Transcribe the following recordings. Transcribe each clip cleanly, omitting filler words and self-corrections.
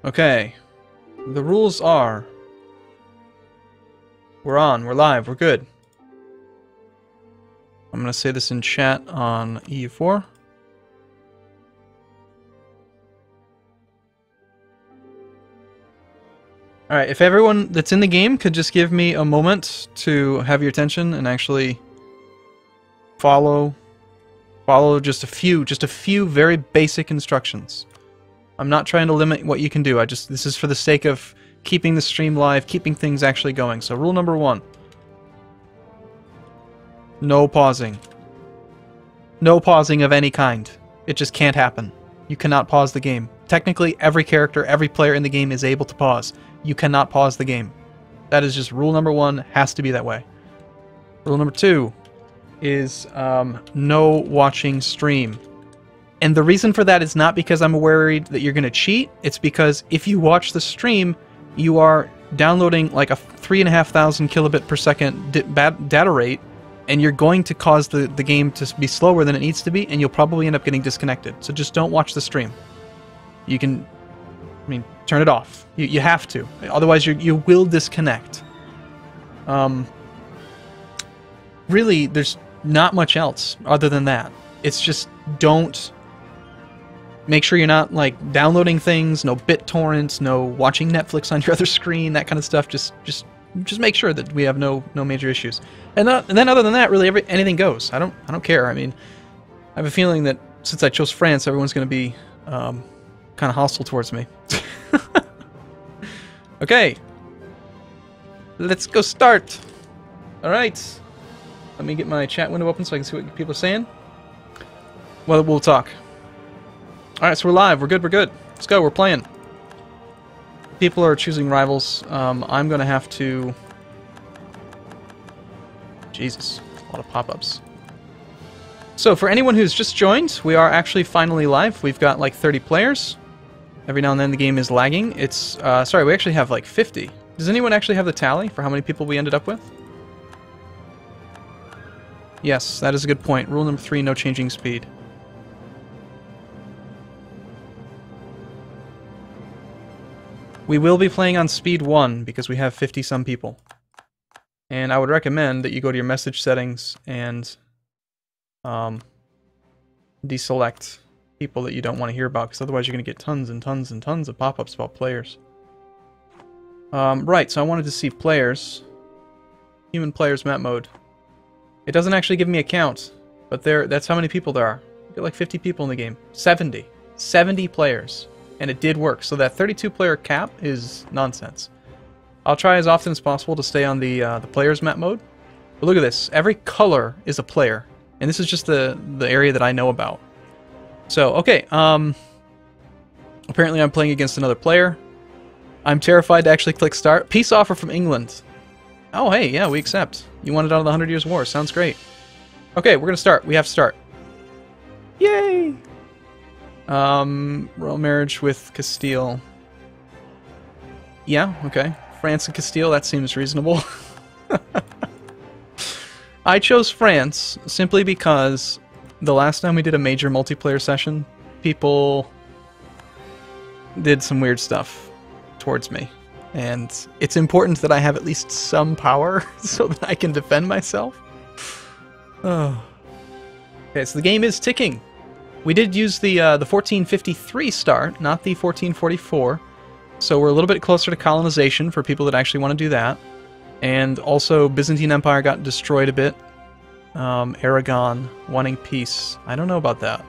Okay. The rules are... We're on, we're live, we're good. I'm going to say this in chat on EU4. Alright, if everyone that's in the game could just give me a moment to have your attention and actually follow just a few very basic instructions. I'm not trying to limit what you can do. This is for the sake of keeping the stream live, keeping things actually going. So rule number 1. No pausing. No pausing of any kind. It just can't happen. You cannot pause the game. Technically, every character, every player in the game is able to pause. You cannot pause the game. That is just rule number 1. Has to be that way. Rule number 2 is no watching stream. And the reason for that is not because I'm worried that you're going to cheat. It's because if you watch the stream, you are downloading like a 3,500 kilobit per second data rate, and you're going to cause the game to be slower than it needs to be, and you'll probably end up getting disconnected. So just don't watch the stream. You can, turn it off. You have to. Otherwise, you will disconnect. Really, there's not much else other than that. It's just don't... Make sure you're not, like, downloading things, no BitTorrents, no watching Netflix on your other screen, that kind of stuff. Just make sure that we have no major issues. And then other than that, really, anything goes. I don't care. I have a feeling that since I chose France, everyone's going to be kind of hostile towards me. Okay. Let's go start. All right. Let me get my chat window open so I can see what people are saying. Well, we'll talk. Alright, so we're live. We're good. Let's go. We're playing. People are choosing rivals. I'm going to have to... Jesus. A lot of pop-ups. So, for anyone who's just joined, we are actually finally live. We've got like 30 players. Every now and then the game is lagging. It's... sorry, we actually have like 50. Does anyone actually have the tally for how many people we ended up with? Yes, that is a good point. Rule number 3, no changing speed. We will be playing on speed 1 because we have 50-some people. And I would recommend that you go to your message settings and deselect people that you don't want to hear about, because otherwise you're going to get tons and tons and tons of pop-ups about players. Right, so I wanted to see players. Human players map mode. It doesn't actually give me a count, but that's how many people there are. You get like 50 people in the game. 70. 70 players. And it did work, so that 32-player cap is nonsense. I'll try as often as possible to stay on the players map mode. But look at this. Every color is a player. And this is just the area that I know about. So, okay. Apparently I'm playing against another player. I'm terrified to actually click start. Peace offer from England. Oh, hey, yeah, we accept. You wanted out of the 100 Years' War. Sounds great. Okay, we're going to start. We have to start. Yay! Royal marriage with Castile. Yeah, okay. France and Castile, that seems reasonable. I chose France simply because the last time we did a major multiplayer session, people did some weird stuff towards me. And it's important that I have at least some power so that I can defend myself. Oh. Okay, so the game is ticking. We did use the 1453 start, not the 1444. So we're a little bit closer to colonization for people that actually want to do that. And also, Byzantine Empire got destroyed a bit. Aragon wanting peace. I don't know about that.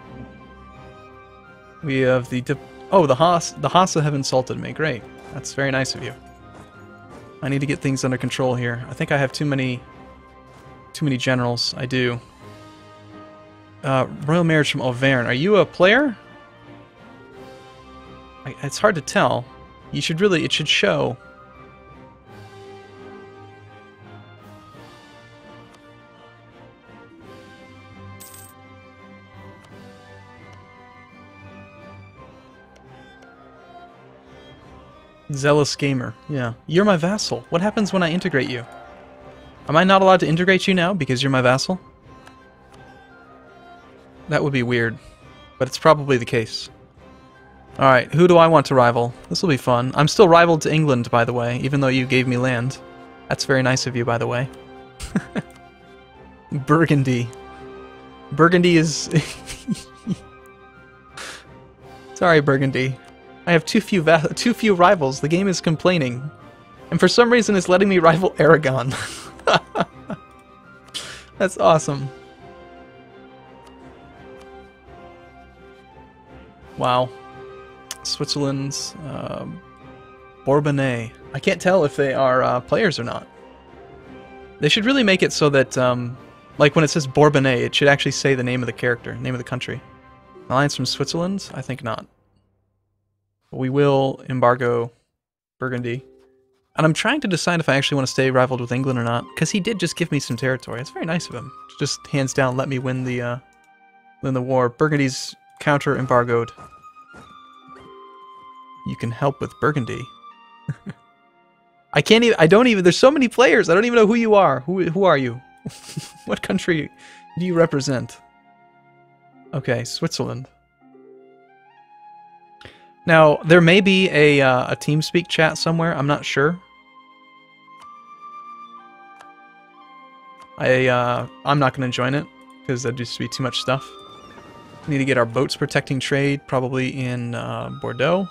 We have the Hassa have insulted me. Great. That's very nice of you. I need to get things under control here. I think I have too many generals. I do. Royal marriage from Auvergne. Are you a player? It's hard to tell. You should really... It should show. Zealous gamer. Yeah. You're my vassal. What happens when I integrate you? Am I not allowed to integrate you now because you're my vassal? That would be weird. But it's probably the case. Alright, who do I want to rival? This will be fun. I'm still rivaled to England, by the way, even though you gave me land. That's very nice of you, by the way. Burgundy. Burgundy is... Sorry, Burgundy. I have too few rivals. The game is complaining. And for some reason, it's letting me rival Aragon. That's awesome. Wow. Switzerland's Bourbonnais. I can't tell if they are players or not. They should really make it so that, like when it says Bourbonnais, it should actually say the name of the character, name of the country. Alliance from Switzerland? I think not. But we will embargo Burgundy. And I'm trying to decide if I actually want to stay rivaled with England or not, because he did just give me some territory. It's very nice of him to just hands down let me win the war. Burgundy's counter-embargoed. You can help with Burgundy. I can't even, I don't even, there's so many players, I don't even know who you are. Who are you? What country do you represent? Okay, Switzerland. Now, there may be a TeamSpeak chat somewhere, I'm not sure. I'm not going to join it, because that'd just be too much stuff. We need to get our boats protecting trade, probably in Bordeaux.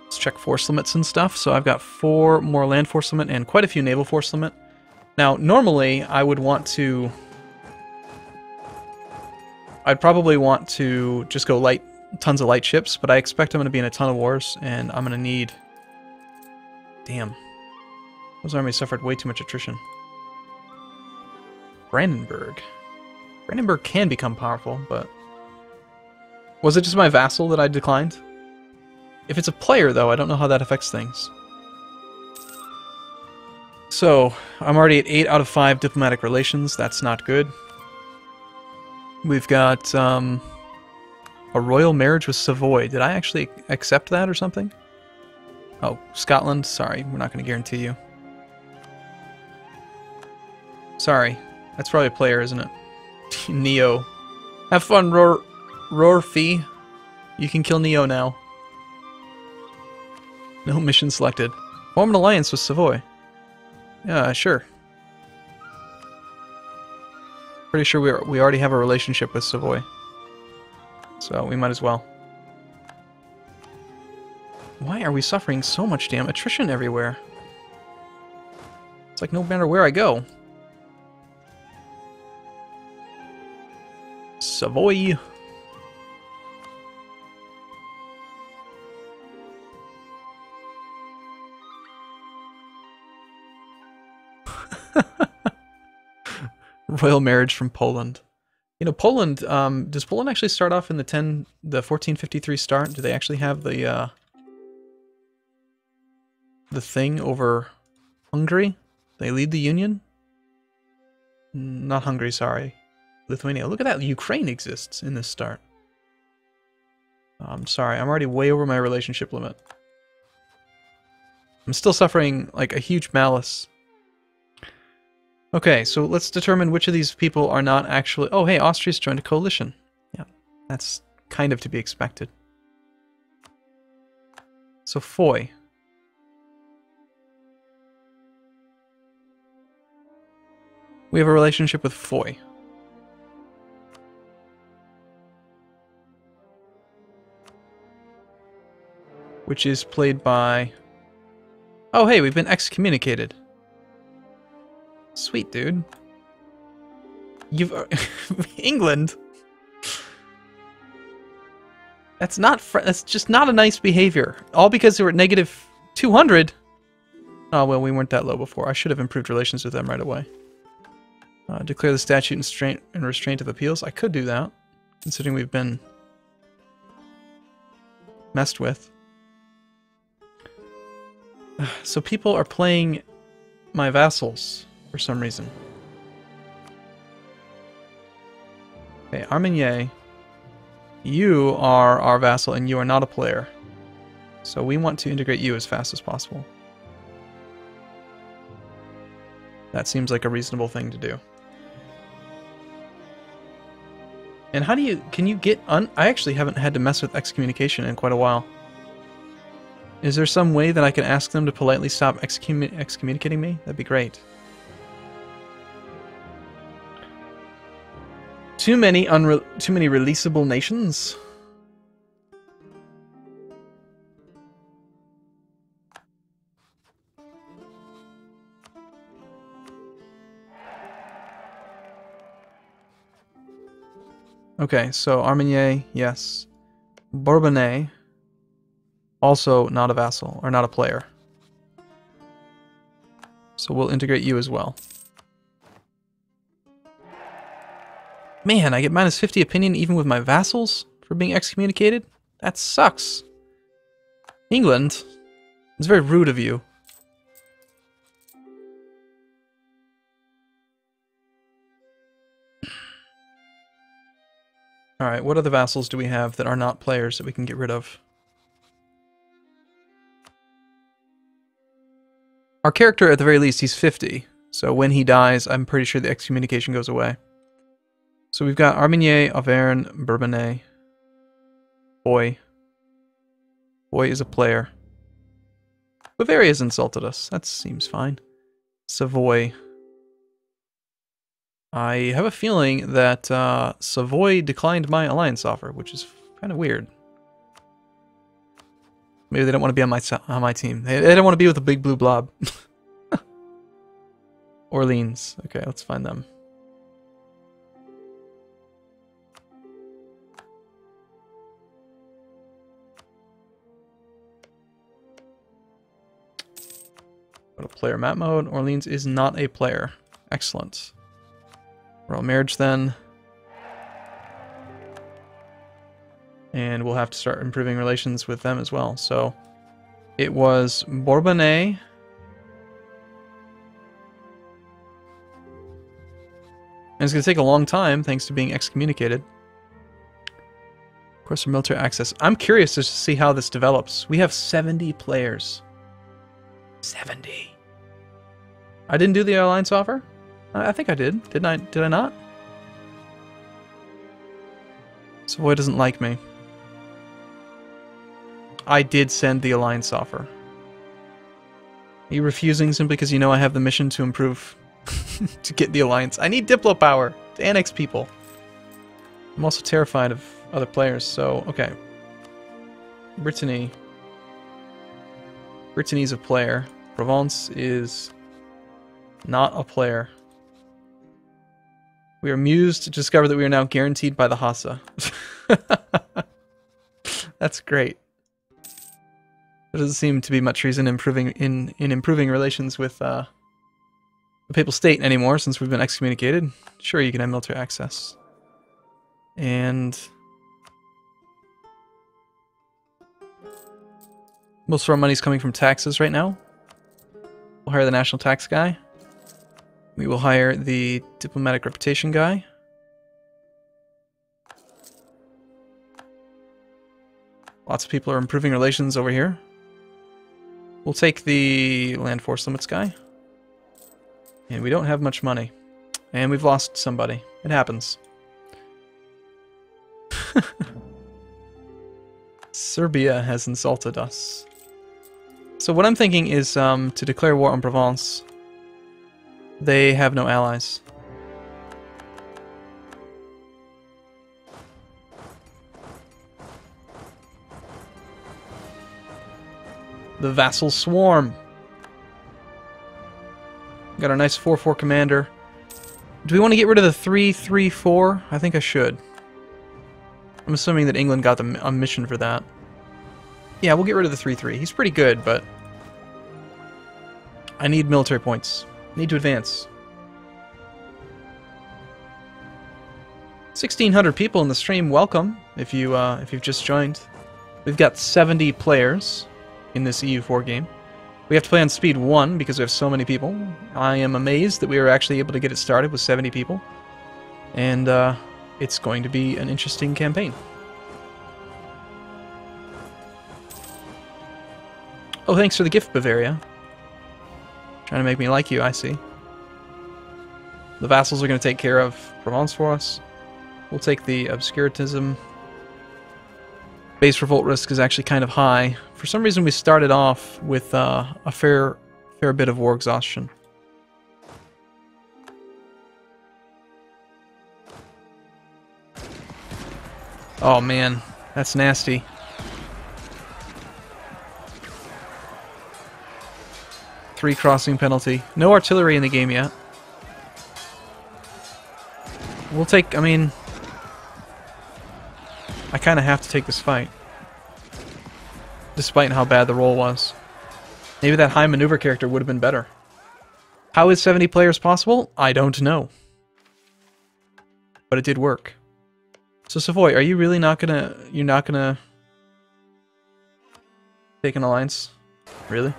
Let's check force limits and stuff. So I've got 4 more land force limit and quite a few naval force limit. Now, normally, I would want to... I'd probably want to just go light, tons of light ships, but I expect I'm going to be in a ton of wars, and I'm going to need... Damn. Those armies suffered way too much attrition. Brandenburg. Brandenburg can become powerful, but... Was it just my vassal that I declined? If it's a player, though, I don't know how that affects things. So, I'm already at 8 out of 5 diplomatic relations. That's not good. We've got a royal marriage with Savoy. Did I actually accept that or something? Oh, Scotland. Sorry, we're not going to guarantee you. Sorry. That's probably a player, isn't it? Neo. Have fun, Rorfi. You can kill Neo now. No mission selected. Form an alliance with Savoy. Yeah, sure. Pretty sure we already have a relationship with Savoy. So we might as well. Why are we suffering so much damn attrition everywhere? It's like no matter where I go. Savoy. Royal marriage from Poland. You know, Poland, does Poland actually start off in the 1453 start? Do they actually have the thing over Hungary? They lead the Union? Not Hungary, sorry. Lithuania. Look at that, Ukraine exists in this start. I'm sorry, I'm already way over my relationship limit. I'm still suffering, like, a huge malice. Okay, so let's determine which of these people are not actually... Oh, hey, Austria's joined a coalition. Yeah, that's kind of to be expected. So, Foy. We have a relationship with Foy. Which is played by... Oh, hey, we've been excommunicated. Sweet, dude. You've... England? That's not... That's just not a nice behavior. All because they were at negative 200? Oh, well, we weren't that low before. I should have improved relations with them right away. Declare the statute and restraint of appeals. I could do that, considering we've been messed with. So people are playing my vassals for some reason. Okay, Armenier, you are our vassal and you are not a player. So we want to integrate you as fast as possible. That seems like a reasonable thing to do. And how do you... Can you get... I actually haven't had to mess with excommunication in quite a while. Is there some way that I can ask them to politely stop excommunicating me? That'd be great. Too many releasable nations? Okay, so Armenier, yes. Bourbonnais, also not a vassal, or not a player. So we'll integrate you as well. Man, I get minus 50 opinion even with my vassals for being excommunicated? That sucks. England, it's very rude of you. Alright, what other vassals do we have that are not players that we can get rid of? Our character, at the very least, he's 50. So when he dies, I'm pretty sure the excommunication goes away. So we've got Armenier, Auvergne, Bourbonnais. Boy. Boy is a player. Bavaria's insulted us. That seems fine. Savoy. I have a feeling that Savoy declined my alliance offer, which is kind of weird. Maybe they don't want to be on my team. They don't want to be with the big blue blob. Orleans. Okay, let's find them. Go to player map mode. Orleans is not a player. Excellent. Royal marriage then. And we'll have to start improving relations with them as well. So it was Bourbonnais. And it's going to take a long time thanks to being excommunicated. Of course, for military access. I'm curious to see how this develops. We have 70 players. 70. I didn't do the alliance offer? I think I did. Did I not? Savoy doesn't like me. I did send the alliance offer. Are you refusing simply because you know I have the mission to improve, to get the alliance? I need Diplo power to annex people. I'm also terrified of other players, so, okay. Brittany. Brittany's a player. Provence is not a player. We are amused to discover that we are now guaranteed by the Hassa. That's great. There doesn't seem to be much reason in improving relations with the Papal State anymore since we've been excommunicated. Sure, you can have military access. And most of our money's coming from taxes right now. We'll hire the national tax guy. We will hire the diplomatic reputation guy. Lots of people are improving relations over here. We'll take the land force limits guy. And we don't have much money. And we've lost somebody. It happens. Serbia has insulted us. So what I'm thinking is to declare war on Provence. They have no allies. The vassal swarm. Got our nice 4-4 commander. Do we want to get rid of the 3-3-4? I think I should. I'm assuming that England got a mission for that. Yeah, we'll get rid of the 3-3. He's pretty good, but I need military points. Need to advance. 1,600 people in the stream. Welcome if you've just joined. We've got 70 players in this EU4 game. We have to play on speed 1 because we have so many people. I am amazed that we were actually able to get it started with 70 people. And it's going to be an interesting campaign. Oh, thanks for the gift, Bavaria. Trying to make me like you, I see. The vassals are going to take care of Provence for us. We'll take the obscurantism. Base revolt risk is actually kind of high. For some reason, we started off with a fair bit of war exhaustion. Oh man, that's nasty. Three crossing penalty. No artillery in the game yet. We'll take, I mean, I kind of have to take this fight. Despite how bad the roll was. Maybe that high maneuver character would have been better. How is 70 players possible? I don't know. But it did work. So Savoy, are you really not gonna... You're not gonna... take an alliance? Really?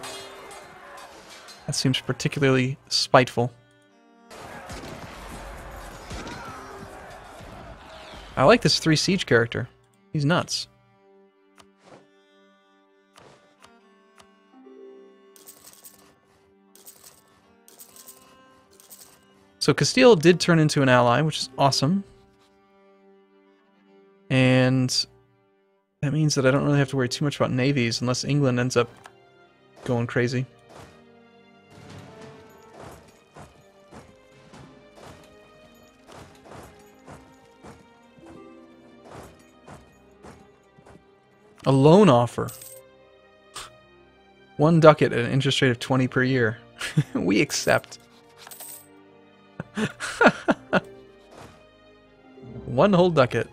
That seems particularly spiteful. I like this 3 siege character. He's nuts. So Castile did turn into an ally, which is awesome. And that means that I don't really have to worry too much about navies unless England ends up going crazy. A loan offer. 1 ducat at an interest rate of 20 per year. We accept. 1 whole ducat.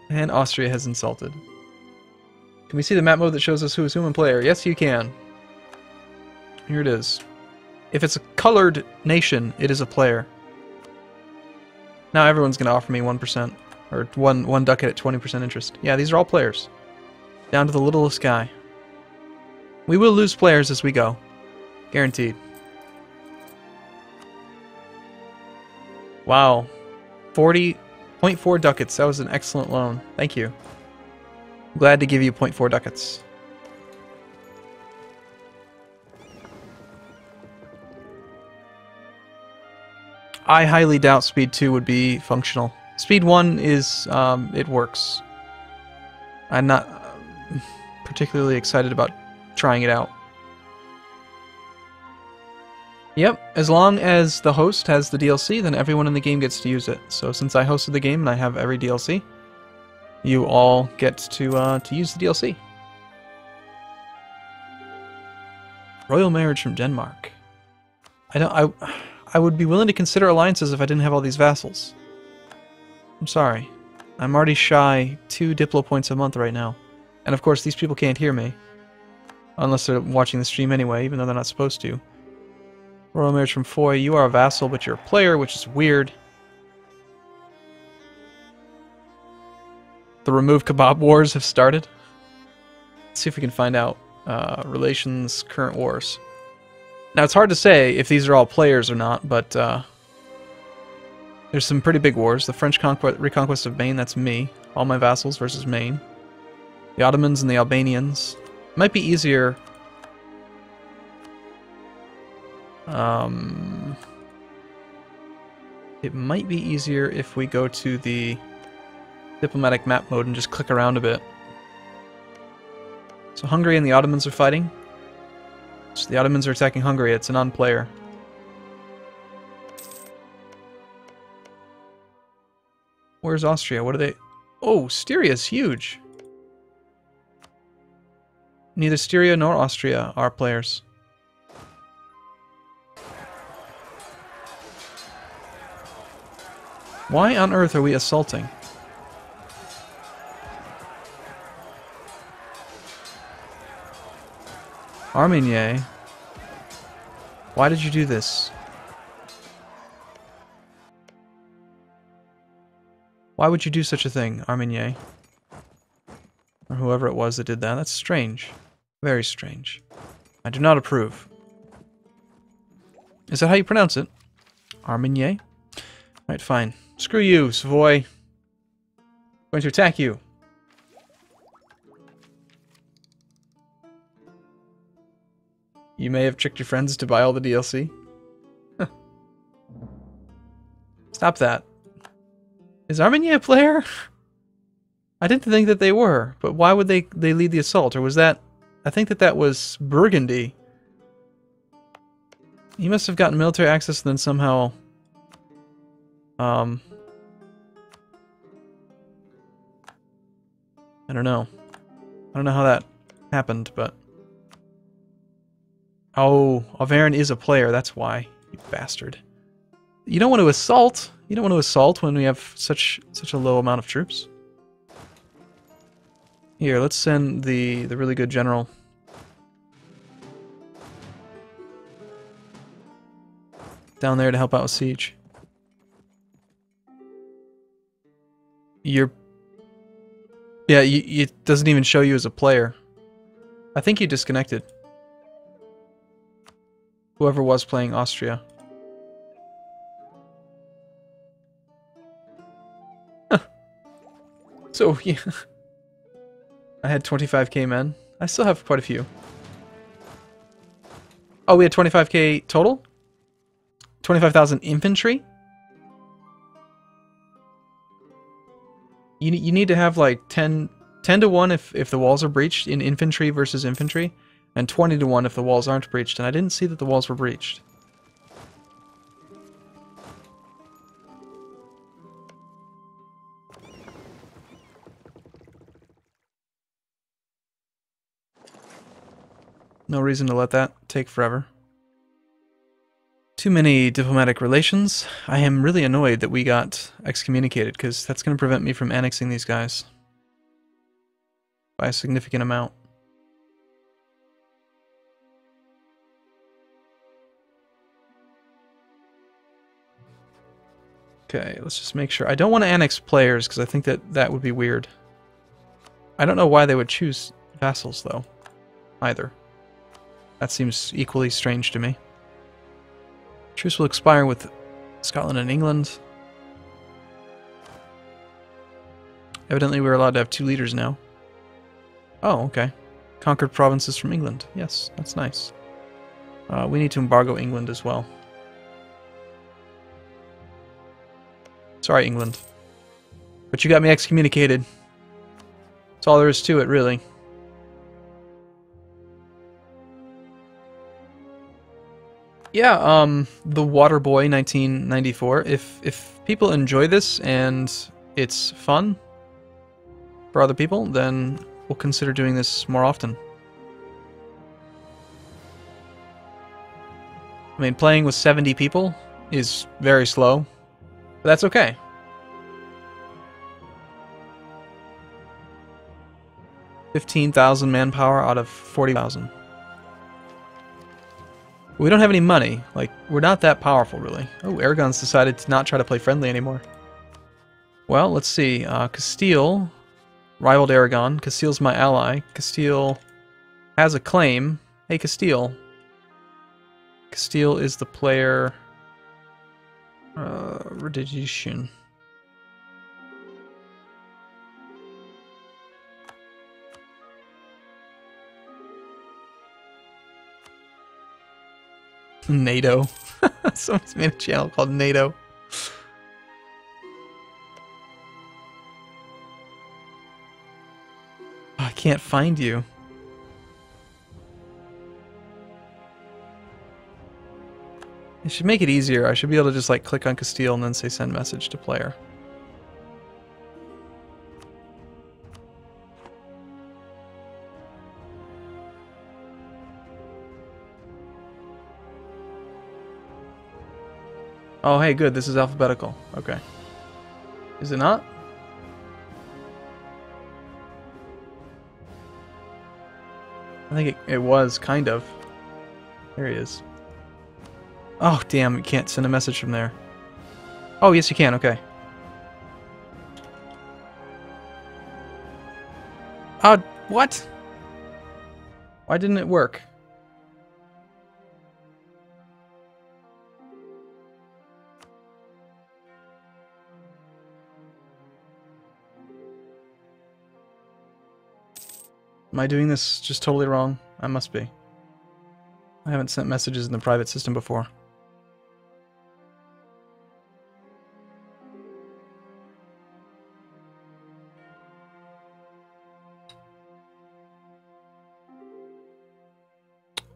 And Austria has insulted. Can we see the map mode that shows us who is human player? Yes, you can. Here it is. If it's a colored nation, it is a player. Now everyone's going to offer me 1%. Or one ducat at 20% interest. Yeah, these are all players. Down to the littlest guy. We will lose players as we go. Guaranteed. Wow. 40.4 ducats. That was an excellent loan. Thank you. I'm glad to give you 0.4 ducats. I highly doubt Speed 2 would be functional. Speed 1 is, it works. I'm not particularly excited about trying it out. Yep, as long as the host has the DLC, then everyone in the game gets to use it. So since I hosted the game and I have every DLC, you all get to use the DLC. Royal marriage from Denmark. I would be willing to consider alliances if I didn't have all these vassals. I'm sorry. I'm already shy 2 Diplo points a month right now. And of course, these people can't hear me. Unless they're watching the stream anyway, even though they're not supposed to. Royal marriage from Foy. You are a vassal, but you're a player, which is weird. The remove kebab wars have started. Let's see if we can find out. Relations, current wars. Now, it's hard to say if these are all players or not, but there's some pretty big wars. The French reconquest of Maine, that's me. All my vassals versus Maine. The Ottomans and the Albanians. Might be easier... it might be easier if we go to the diplomatic map mode and just click around a bit. So Hungary and the Ottomans are fighting. So the Ottomans are attacking Hungary. It's a non-player. Where's Austria? What are they... Oh, Styria's huge. Neither Styria nor Austria are players. Why on earth are we assaulting? Armenier, why did you do this? Why would you do such a thing, Armenier? Or whoever it was that did that. That's strange. Very strange. I do not approve. Is that how you pronounce it? Armenier? Alright, fine. Screw you, Savoy. I'm going to attack you. You may have tricked your friends to buy all the DLC. Stop that. Is Armenia a player? I didn't think that they were, but why would they lead the assault? Or was that... I think that was Burgundy. He must have gotten military access and then somehow... I don't know. I don't know how that happened, but... Oh, Auvergne is a player, that's why. You bastard. You don't want to assault. You don't want to assault when we have such a low amount of troops. Here, let's send the really good general. Down there to help out with siege. You're... Yeah, it doesn't even show you as a player. I think you disconnected. Whoever was playing Austria. Huh. So, yeah. I had 25k men. I still have quite a few. Oh, we had 25k total? 25,000 infantry? You need to have like 10 to 1 if the walls are breached in infantry versus infantry, and 20 to 1 if the walls aren't breached, and I didn't see that the walls were breached. No reason to let that take forever. Too many diplomatic relations. I am really annoyed that we got excommunicated, because that's going to prevent me from annexing these guys. By a significant amount. Okay, let's just make sure. I don't want to annex players, because I think that would be weird. I don't know why they would choose vassals, though. Either. That seems equally strange to me. Truce will expire with Scotland and England. Evidently we're allowed to have 2 leaders now. Oh, okay. Conquered provinces from England. Yes, that's nice. We need to embargo England as well. Sorry, England. But you got me excommunicated. That's all there is to it, really. Yeah, The Waterboy 1994. If people enjoy this and it's fun for other people, then we'll consider doing this more often. I mean, playing with 70 people is very slow, but that's okay. $15,000 manpower out of 40,000. We don't have any money. Like, we're not that powerful, really. Oh, Aragon's decided to not try to play friendly anymore. Well, let's see. Castile rivaled Aragon. Castile's my ally. Castile has a claim. Hey, Castile. Castile is the player... Redition. NATO. Someone's made a channel called NATO. Oh, I can't find you. It should make it easier. I should be able to just like click on Castile and then say send message to player. Oh, hey, good. This is alphabetical. Okay. Is it not? I think it was, kind of. There he is. Oh, damn. You can't send a message from there. Oh, yes, you can. Okay. What? Why didn't it work? Am I doing this just totally wrong? I must be. I haven't sent messages in the private system before.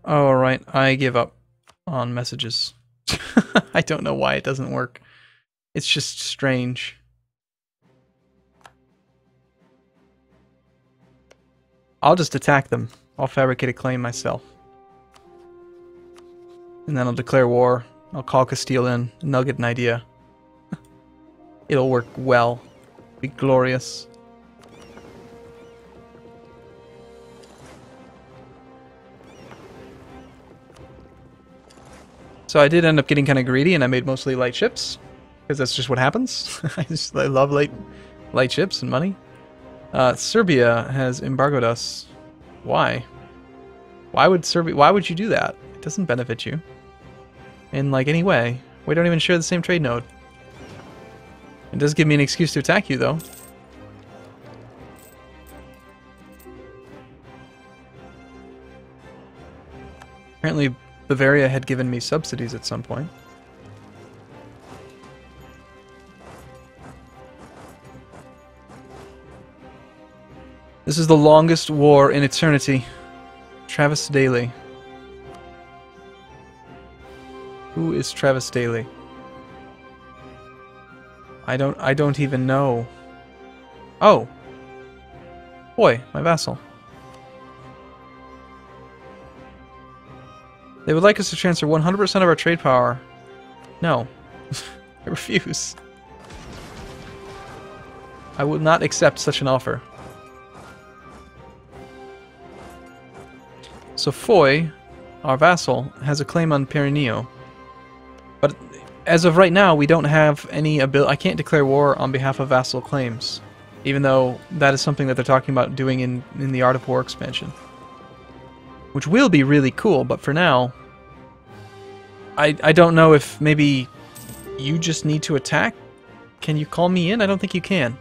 Oh, right. I give up on messages. I don't know why it doesn't work. It's just strange. I'll just attack them. I'll fabricate a claim myself. And then I'll declare war. I'll call Castile in, and they'll get an idea. It'll work well. Be glorious. So I did end up getting kind of greedy, and I made mostly light ships. Because that's just what happens. I love light ships and money. Serbia has embargoed us. Why? Why would you do that? It doesn't benefit you. In like any way. We don't even share the same trade node. It does give me an excuse to attack you though. Apparently Bavaria had given me subsidies at some point. This is the longest war in eternity. Travis Daly. Who is Travis Daly? I don't even know. Oh. Boy, my vassal. They would like us to transfer 100% of our trade power. No. I refuse. I will not accept such an offer. So Foy, our vassal, has a claim on Pyreneo. But as of right now, we don't have any ability. I can't declare war on behalf of vassal claims. Even though that is something that they're talking about doing in the Art of War expansion. Which will be really cool, but for now... I don't know if maybe you just need to attack? Can you call me in? I don't think you can.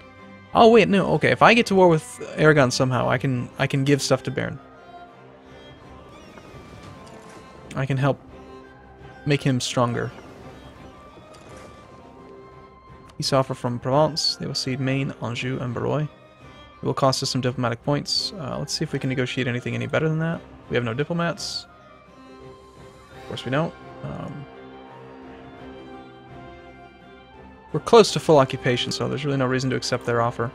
Oh wait, no, okay. If I get to war with Aragon somehow, I can give stuff to Baron. I can help make him stronger. Peace offer from Provence. They will cede Maine, Anjou, and Barrois. It will cost us some diplomatic points. Let's see if we can negotiate anything any better than that. We have no diplomats. Of course we don't. We're close to full occupation, so there's really no reason to accept their offer.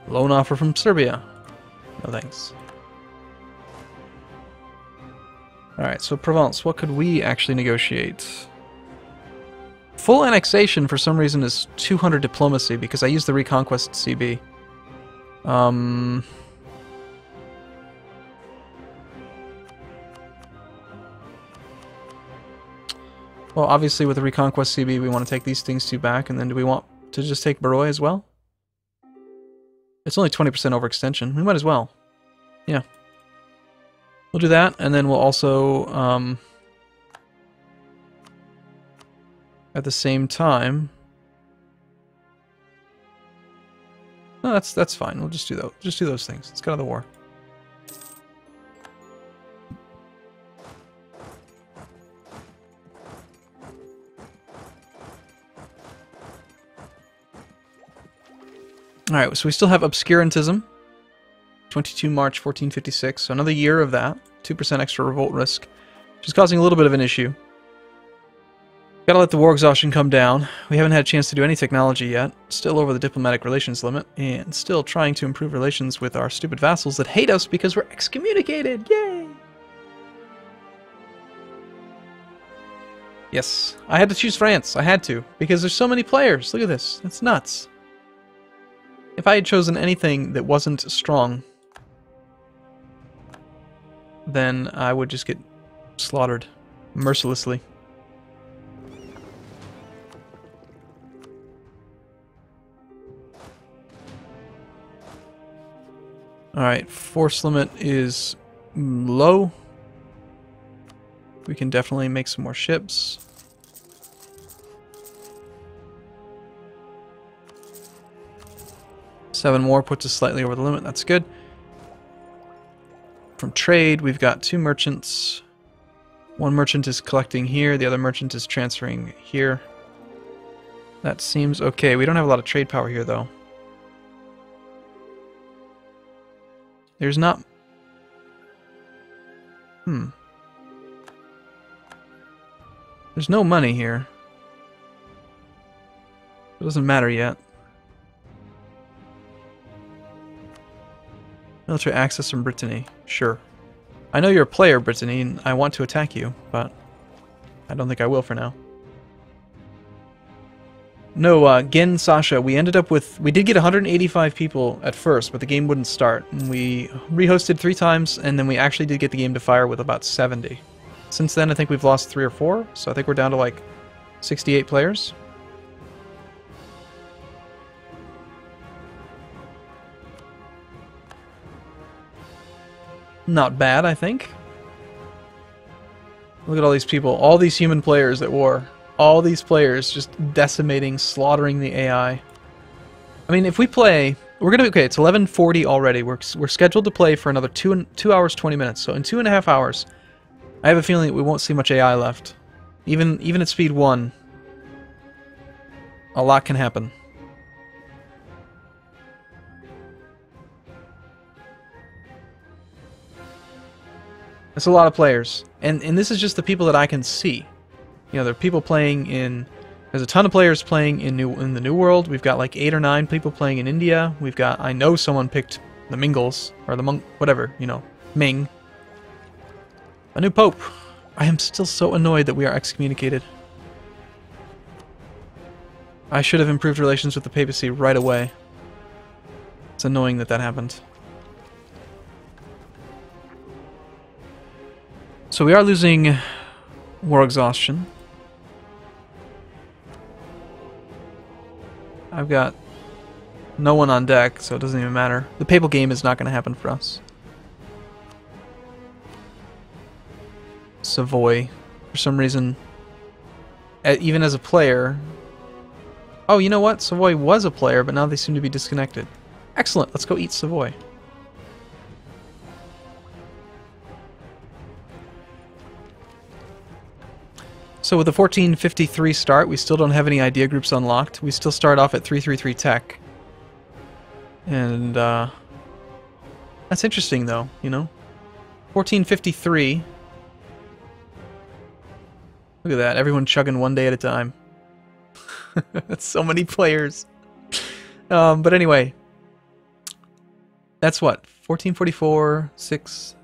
Loan offer from Serbia. No thanks. Alright, so Provence, what could we actually negotiate? Full annexation for some reason is 200 diplomacy because I used the Reconquest CB. Well, obviously with the Reconquest CB we want to take these things two back, and then do we want to just take Barrois as well? It's only 20% overextension. We might as well. Yeah. We'll do that, and then we'll also, at the same time... No, that's fine. We'll just do those. Just do those things. Let's get out of the war. Alright, so we still have Obscurantism. 22 March 1456, so another year of that. 2% extra revolt risk, which is causing a little bit of an issue. Gotta let the war exhaustion come down. We haven't had a chance to do any technology yet. Still over the diplomatic relations limit, and still trying to improve relations with our stupid vassals that hate us because we're excommunicated! Yay! Yes, I had to choose France. I had to, because there's so many players. Look at this. That's nuts. If I had chosen anything that wasn't strong, then I would just get slaughtered mercilessly. Alright, force limit is low. We can definitely make some more ships. Seven more puts us slightly over the limit. That's good. From trade, we've got 2 merchants. One merchant is collecting here. The other merchant is transferring here. That seems okay. We don't have a lot of trade power here, though. There's not... There's no money here. It doesn't matter yet. Military access from Brittany. Sure. I know you're a player, Brittany, and I want to attack you, but I don't think I will for now. No, Gen Sasha, we ended up with... We did get 185 people at first, but the game wouldn't start. And we rehosted 3 times, and then we actually did get the game to fire with about 70. Since then, I think we've lost 3 or 4, so I think we're down to like 68 players. Not bad, I think. Look at all these people, all these human players at war. All these players just decimating, slaughtering the AI. I mean, if we play... We're gonna... Okay, it's 11:40 already. We're scheduled to play for another 2 hours, 20 minutes. So in 2.5 hours, I have a feeling that we won't see much AI left. Even at speed 1, a lot can happen. That's a lot of players. And this is just the people that I can see. You know, there are people playing in... There's a ton of players playing in the New World. We've got like 8 or 9 people playing in India. We've got... I know someone picked the Mingles, or the Monk... Whatever, you know. Ming. A new Pope. I am still so annoyed that we are excommunicated. I should have improved relations with the papacy right away. It's annoying that that happened. So we are losing war exhaustion. I've got no one on deck, so it doesn't even matter. The papal game is not going to happen for us. Savoy, for some reason, even as a player... Oh, you know what? Savoy was a player, but now they seem to be disconnected. Excellent, let's go eat Savoy. So with the 1453 start, we still don't have any idea groups unlocked. We still start off at 333 tech. And, that's interesting, though, you know? 1453. Look at that, everyone chugging one day at a time. That's so many players. But anyway. That's what? 1444, 6...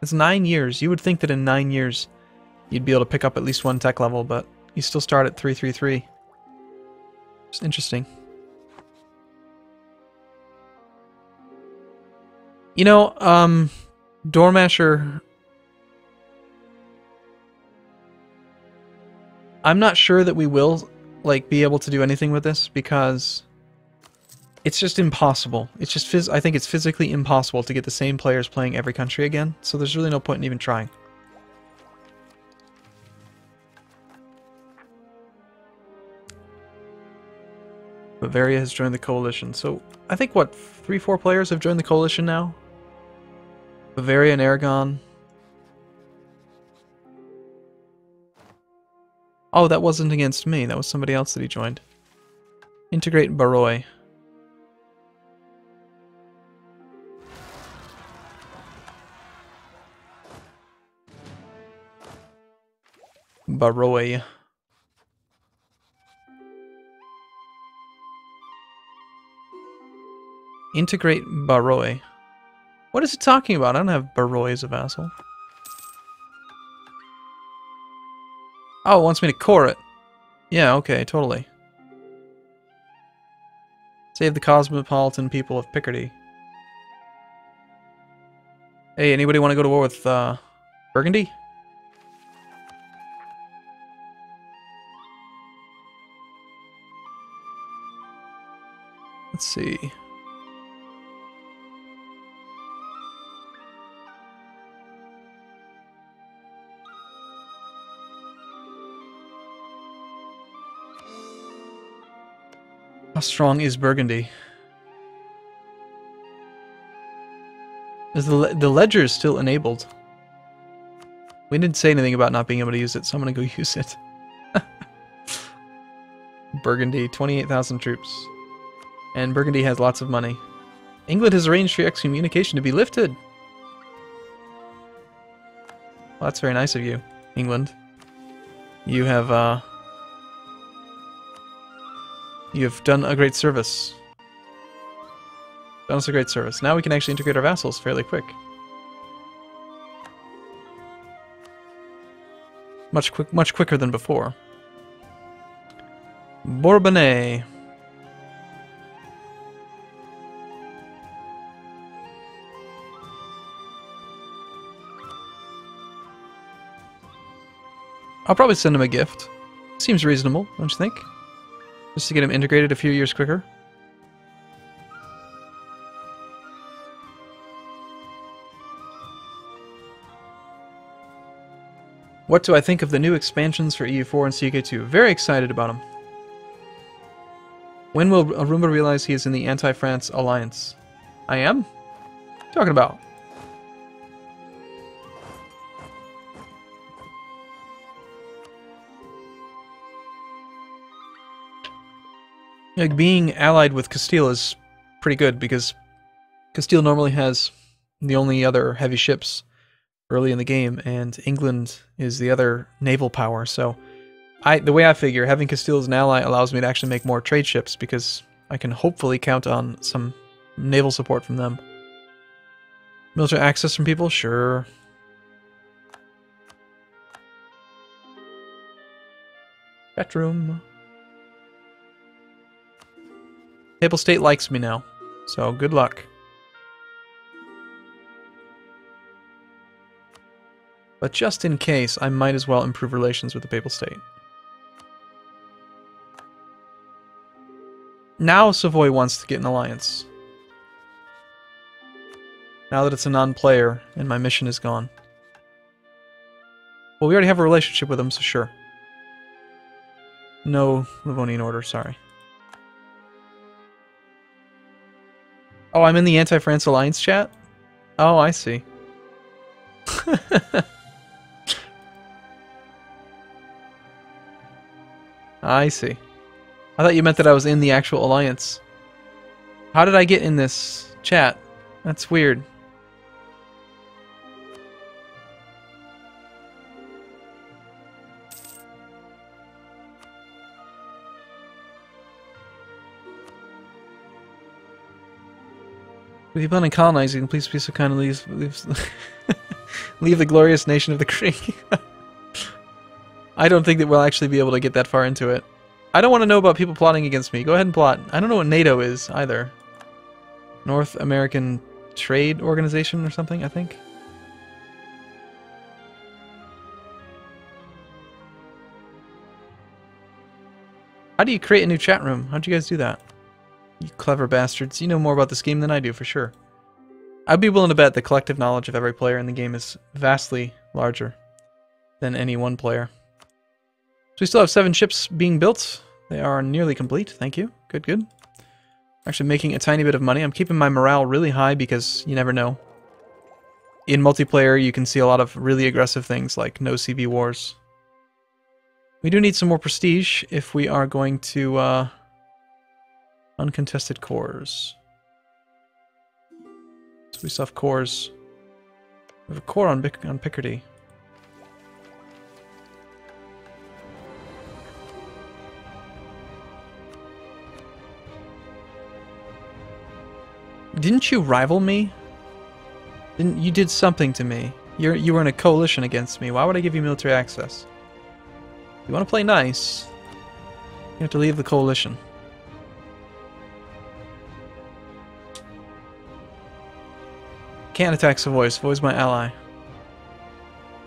That's 9 years. You would think that in 9 years... you'd be able to pick up at least 1 tech level, but you still start at 333. It's interesting. You know, Doormasher... I'm not sure that we will, like, be able to do anything with this, because it's just impossible. It's just I think it's physically impossible to get the same players playing every country again, so there's really no point in even trying. Bavaria has joined the coalition. So, I think, what, 3-4 players have joined the coalition now? Bavaria and Aragon. Oh, that wasn't against me. That was somebody else that he joined. Integrate Baroi. Baroi. Integrate Baroi. What is it talking about? I don't have Baroi as a vassal. Oh, it wants me to core it. Yeah, okay, totally. Save the cosmopolitan people of Picardy. Hey, anybody want to go to war with Burgundy? Let's see. How strong is Burgundy? Is the ledger is still enabled? We didn't say anything about not being able to use it, so I'm gonna go use it. Burgundy, 28,000 troops. And Burgundy has lots of money. England has arranged for your excommunication to be lifted. Well, that's very nice of you, England. You have done a great service. Done us a great service. Now we can actually integrate our vassals fairly quick. Much quicker than before. Bourbonnais. I'll probably send him a gift. Seems reasonable, don't you think? Just to get him integrated a few years quicker. What do I think of the new expansions for EU4 and CK2? Very excited about them. When will Arumba realize he is in the anti-France alliance? I am? What are you talking about? Like, being allied with Castile is pretty good because Castile normally has the only other heavy ships early in the game, and England is the other naval power. So, the way I figure, having Castile as an ally allows me to actually make more trade ships because I can hopefully count on some naval support from them. Military access from people? Sure. Bedroom. Papal State likes me now, so good luck. But just in case, I might as well improve relations with the Papal State. Now Savoy wants to get an alliance. Now that it's a non-player and my mission is gone. Well, we already have a relationship with them, so sure. No Livonian Order, sorry. Oh, I'm in the Anti-France Alliance chat? Oh, I see. I see. I thought you meant that I was in the actual alliance. How did I get in this chat? That's weird. If you plan on colonizing, please be so kind of leave the glorious nation of the Creek. I don't think that we'll actually be able to get that far into it. I don't want to know about people plotting against me. Go ahead and plot. I don't know what NATO is, either. North American Trade Organization or something, I think. How do you create a new chat room? How'd you guys do that? You clever bastards. You know more about this game than I do, for sure. I'd be willing to bet the collective knowledge of every player in the game is vastly larger than any one player. So we still have 7 ships being built. They are nearly complete. Thank you. Good, good. Actually making a tiny bit of money. I'm keeping my morale really high because you never know. In multiplayer, you can see a lot of really aggressive things like no CB wars. We do need some more prestige if we are going to... uncontested cores. So we still have cores. We have a core on Picardy. Didn't you rival me? You did something to me. You were in a coalition against me. Why would I give you military access? You want to play nice? You have to leave the coalition. Can't attack Savoy. Savoy's my ally.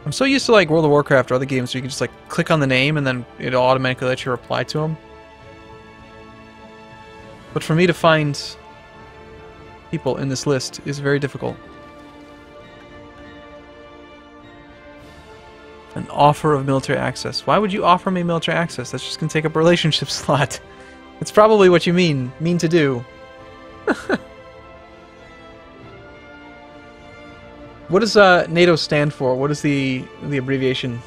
I'm so used to like World of Warcraft or other games where you can just like click on the name and then it'll automatically let you reply to them. But for me to find people in this list is very difficult. An offer of military access. Why would you offer me military access? That's just gonna take up a relationship slot. It's probably what you mean to do. What does NATO stand for? What is the abbreviation?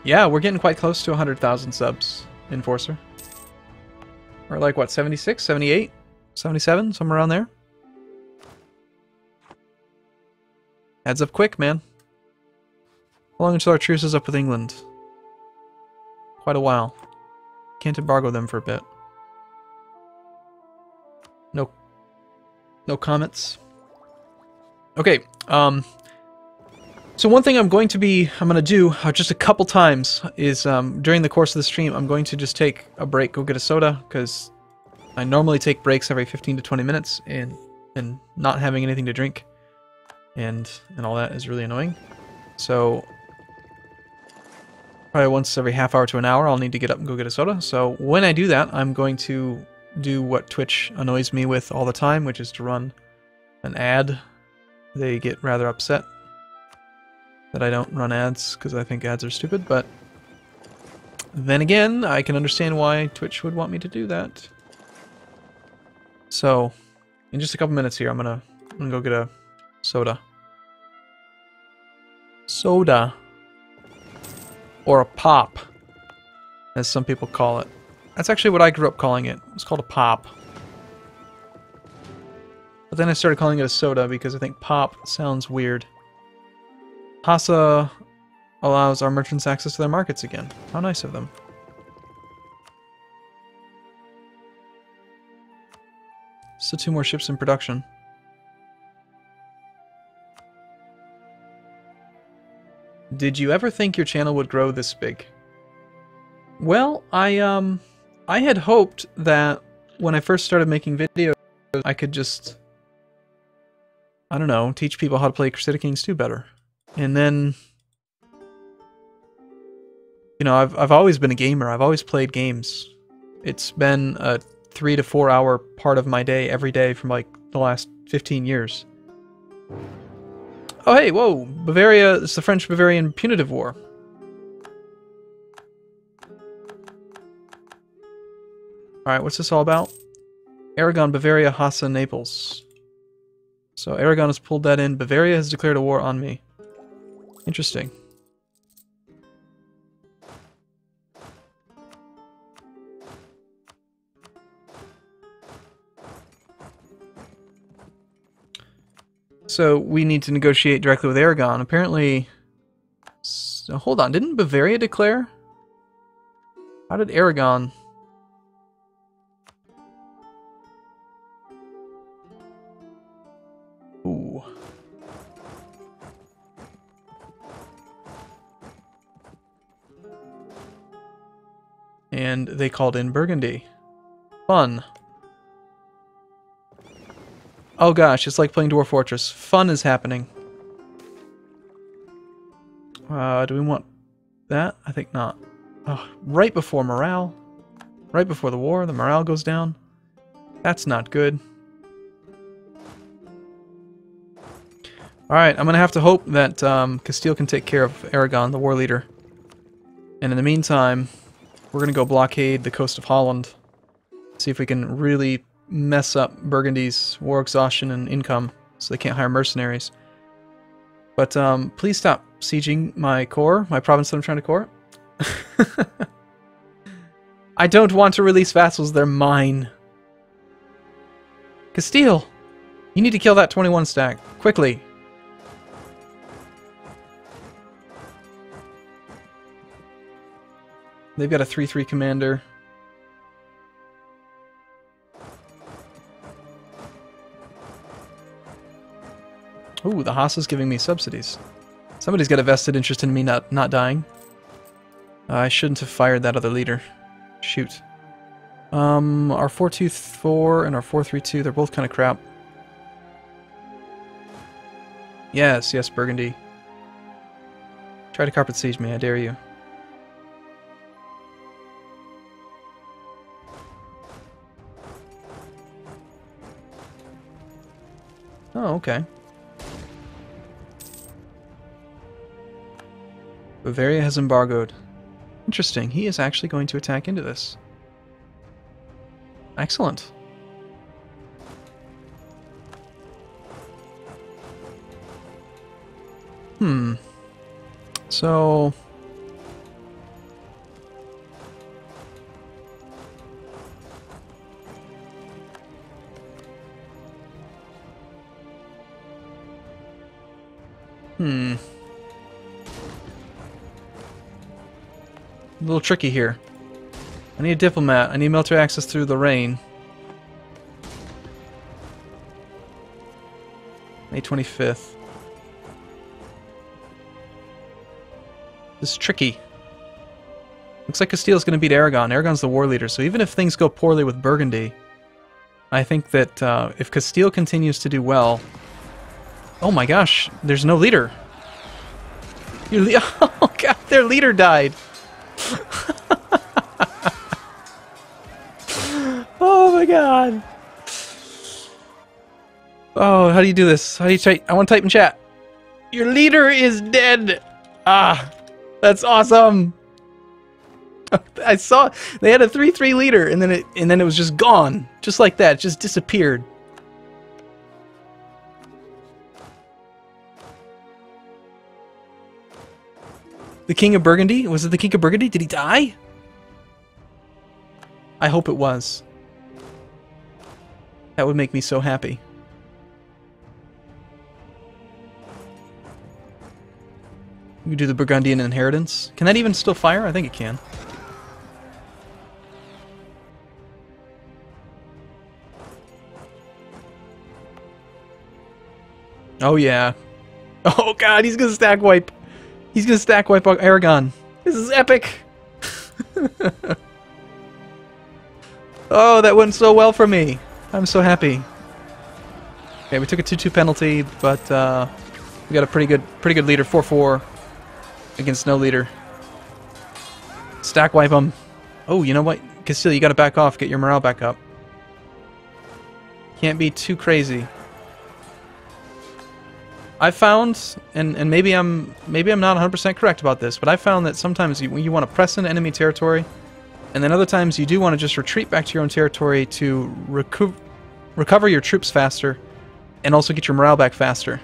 Yeah, we're getting quite close to 100,000 subs, Enforcer. Or like, what, 76, 78, 77, somewhere around there. Adds up quick, man. How long until our truce is up with England? Quite a while. Can't embargo them for a bit. No. No comments. Okay, so one thing I'm going to do just a couple times is, during the course of the stream, I'm going to just take a break, go get a soda, because I normally take breaks every 15 to 20 minutes, and not having anything to drink and all that is really annoying. So probably once every half hour to an hour I'll need to get up and go get a soda. So when I do that, I'm going to do what Twitch annoys me with all the time, which is to run an ad. They get rather upset that I don't run ads because I think ads are stupid, but then again, I can understand why Twitch would want me to do that. So, in just a couple minutes here, I'm gonna go get a soda. Soda. Or a pop, as some people call it. That's actually what I grew up calling it. It's called a pop. But then I started calling it a soda because I think pop sounds weird. Hassa allows our merchants access to their markets again. How nice of them. Still 2 more ships in production. Did you ever think your channel would grow this big? Well, I had hoped that when I first started making videos, I could just, I don't know, teach people how to play Crusader Kings 2 better. And then, you know, I've always been a gamer. I've always played games. It's been a 3 to 4 hour part of my day every day from like the last 15 years. Oh hey, whoa! Bavaria, it's the French-Bavarian Punitive War. Alright, what's this all about? Aragon, Bavaria, Hassa, Naples. So Aragon has pulled that in. Bavaria has declared a war on me. Interesting. So we need to negotiate directly with Aragon. Apparently... So, hold on, didn't Bavaria declare? How did Aragon... Ooh. And they called in Burgundy. Fun. Oh gosh, it's like playing Dwarf Fortress. Fun is happening. Do we want that? I think not. Oh, right before morale. Right before the war, the morale goes down. That's not good. Alright, I'm gonna have to hope that Castile can take care of Aragon, the war leader. And in the meantime, we're gonna go blockade the coast of Holland. See if we can really mess up Burgundy's war exhaustion and income so they can't hire mercenaries. But please stop sieging my core, my province that I'm trying to core. I don't want to release vassals, they're mine. Castile, you need to kill that 21 stack, quickly. They've got a 3-3 commander. Ooh, the Hassa's giving me subsidies. Somebody's got a vested interest in me not dying. I shouldn't have fired that other leader. Shoot. Our 4-2-4 and our 4-3-2, they're both kind of crap. Yes, yes, Burgundy. Try to carpet siege me, I dare you. Oh, okay. Bavaria has embargoed. Interesting, he is actually going to attack into this. Excellent. So... A little tricky here. I need a diplomat. I need military access through Lorraine. May 25th. This is tricky. Looks like Castile's going to beat Aragon. Aragon's the war leader, so even if things go poorly with Burgundy, I think that if Castile continues to do well... Oh my gosh, there's no leader. Oh god, their leader died. Oh my god. Oh, how do you do this? How do you type? I want to type in chat. Your leader is dead. Ah, that's awesome. I saw they had a 3-3 leader, and then it was just gone, just like that, it just disappeared. The King of Burgundy? Was it the King of Burgundy? Did he die? I hope it was. That would make me so happy. You do the Burgundian inheritance. Can that even still fire? I think it can. Oh yeah. Oh god, he's gonna stack wipe. He's gonna stack wipe Aragon. This is epic. Oh, that went so well for me. I'm so happy. Okay, we took a 2-2 penalty, but we got a pretty good leader, 4-4 against no leader. Stack wipe him. Oh, you know what, Castile, you got to back off, get your morale back up. Can't be too crazy. I found, and maybe I'm not 100% correct about this, but I found that sometimes you want to press into enemy territory, and then other times you do want to just retreat back to your own territory to recover your troops faster, and also get your morale back faster.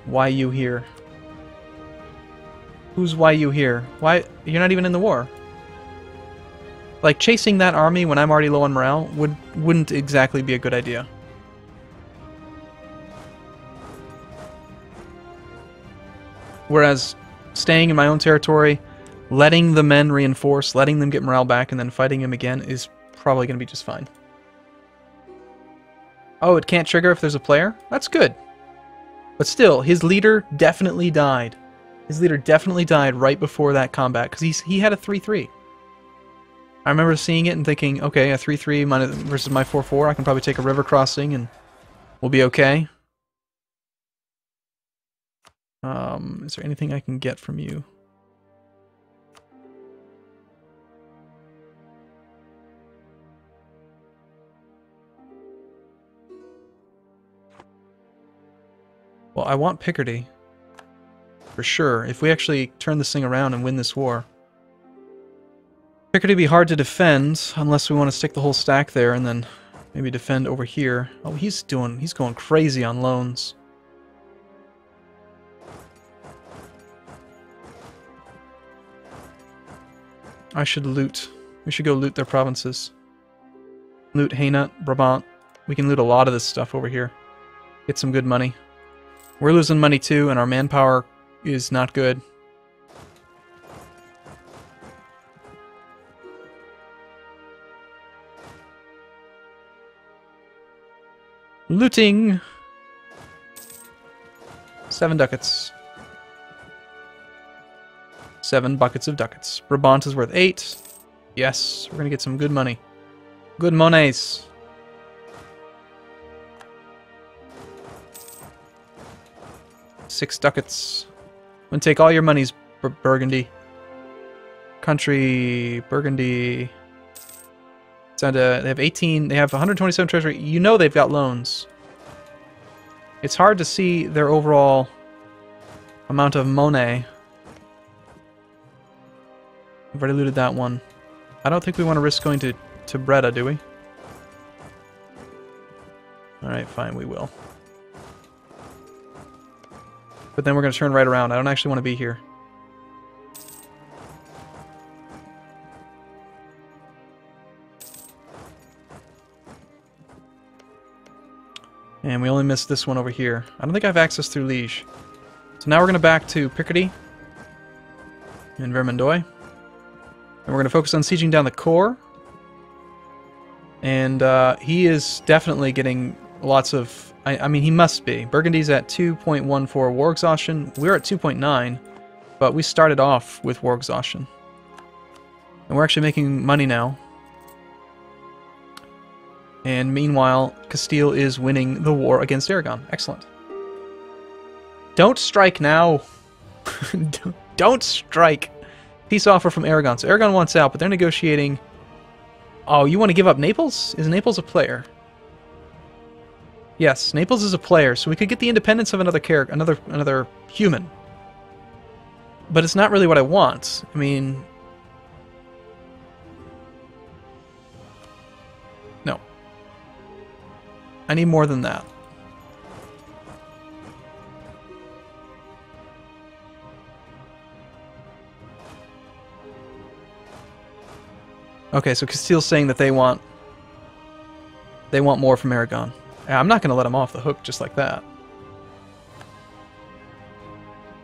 Why you here? Who's why you here? Why you're not even in the war? Like chasing that army when I'm already low on morale wouldn't exactly be a good idea. Whereas staying in my own territory, letting the men reinforce, letting them get morale back, and then fighting him again is probably going to be just fine. Oh, it can't trigger if there's a player? That's good. But still, his leader definitely died. His leader definitely died right before that combat, because he had a 3-3. I remember seeing it and thinking, okay, a 3-3 versus my 4-4, I can probably take a river crossing and we'll be okay. Is there anything I can get from you? Well, I want Picardy. For sure. If we actually turn this thing around and win this war. Picardy would be hard to defend unless we want to stick the whole stack there and then maybe defend over here. Oh, he's going crazy on loans. I should loot. We should go loot their provinces. Loot Hainaut, Brabant. We can loot a lot of this stuff over here. Get some good money. We're losing money too, and our manpower is not good. Looting! 7 ducats. 7 buckets of ducats. Brabant is worth 8. Yes, we're gonna get some good money. Good monies. $6 ducats. I'm gonna take all your monies, Burgundy. Country, Burgundy. They have 18. They have 127 treasury. You know they've got loans. It's hard to see their overall amount of money. We've already looted that one. I don't think we want to risk going to Breda, do we? Alright, fine, we will. But then we're going to turn right around. I don't actually want to be here. And we only missed this one over here. I don't think I have access through Liege. So now we're going to back to Picardy and Vermandois. And we're going to focus on sieging down the core. And he is definitely getting lots of... I mean, he must be. Burgundy's at 2.14 war exhaustion. We're at 2.9, but we started off with war exhaustion. And we're actually making money now. And meanwhile, Castile is winning the war against Aragon. Excellent. Don't strike now. Don't strike. Peace offer from Aragon. So Aragon wants out, but they're negotiating. Oh, you want to give up Naples? Is Naples a player? Yes, Naples is a player, so we could get the independence of another character, another human. But it's not really what I want. I mean, no. I need more than that. Okay, so Castile's saying that they want more from Aragon. I'm not going to let him off the hook just like that.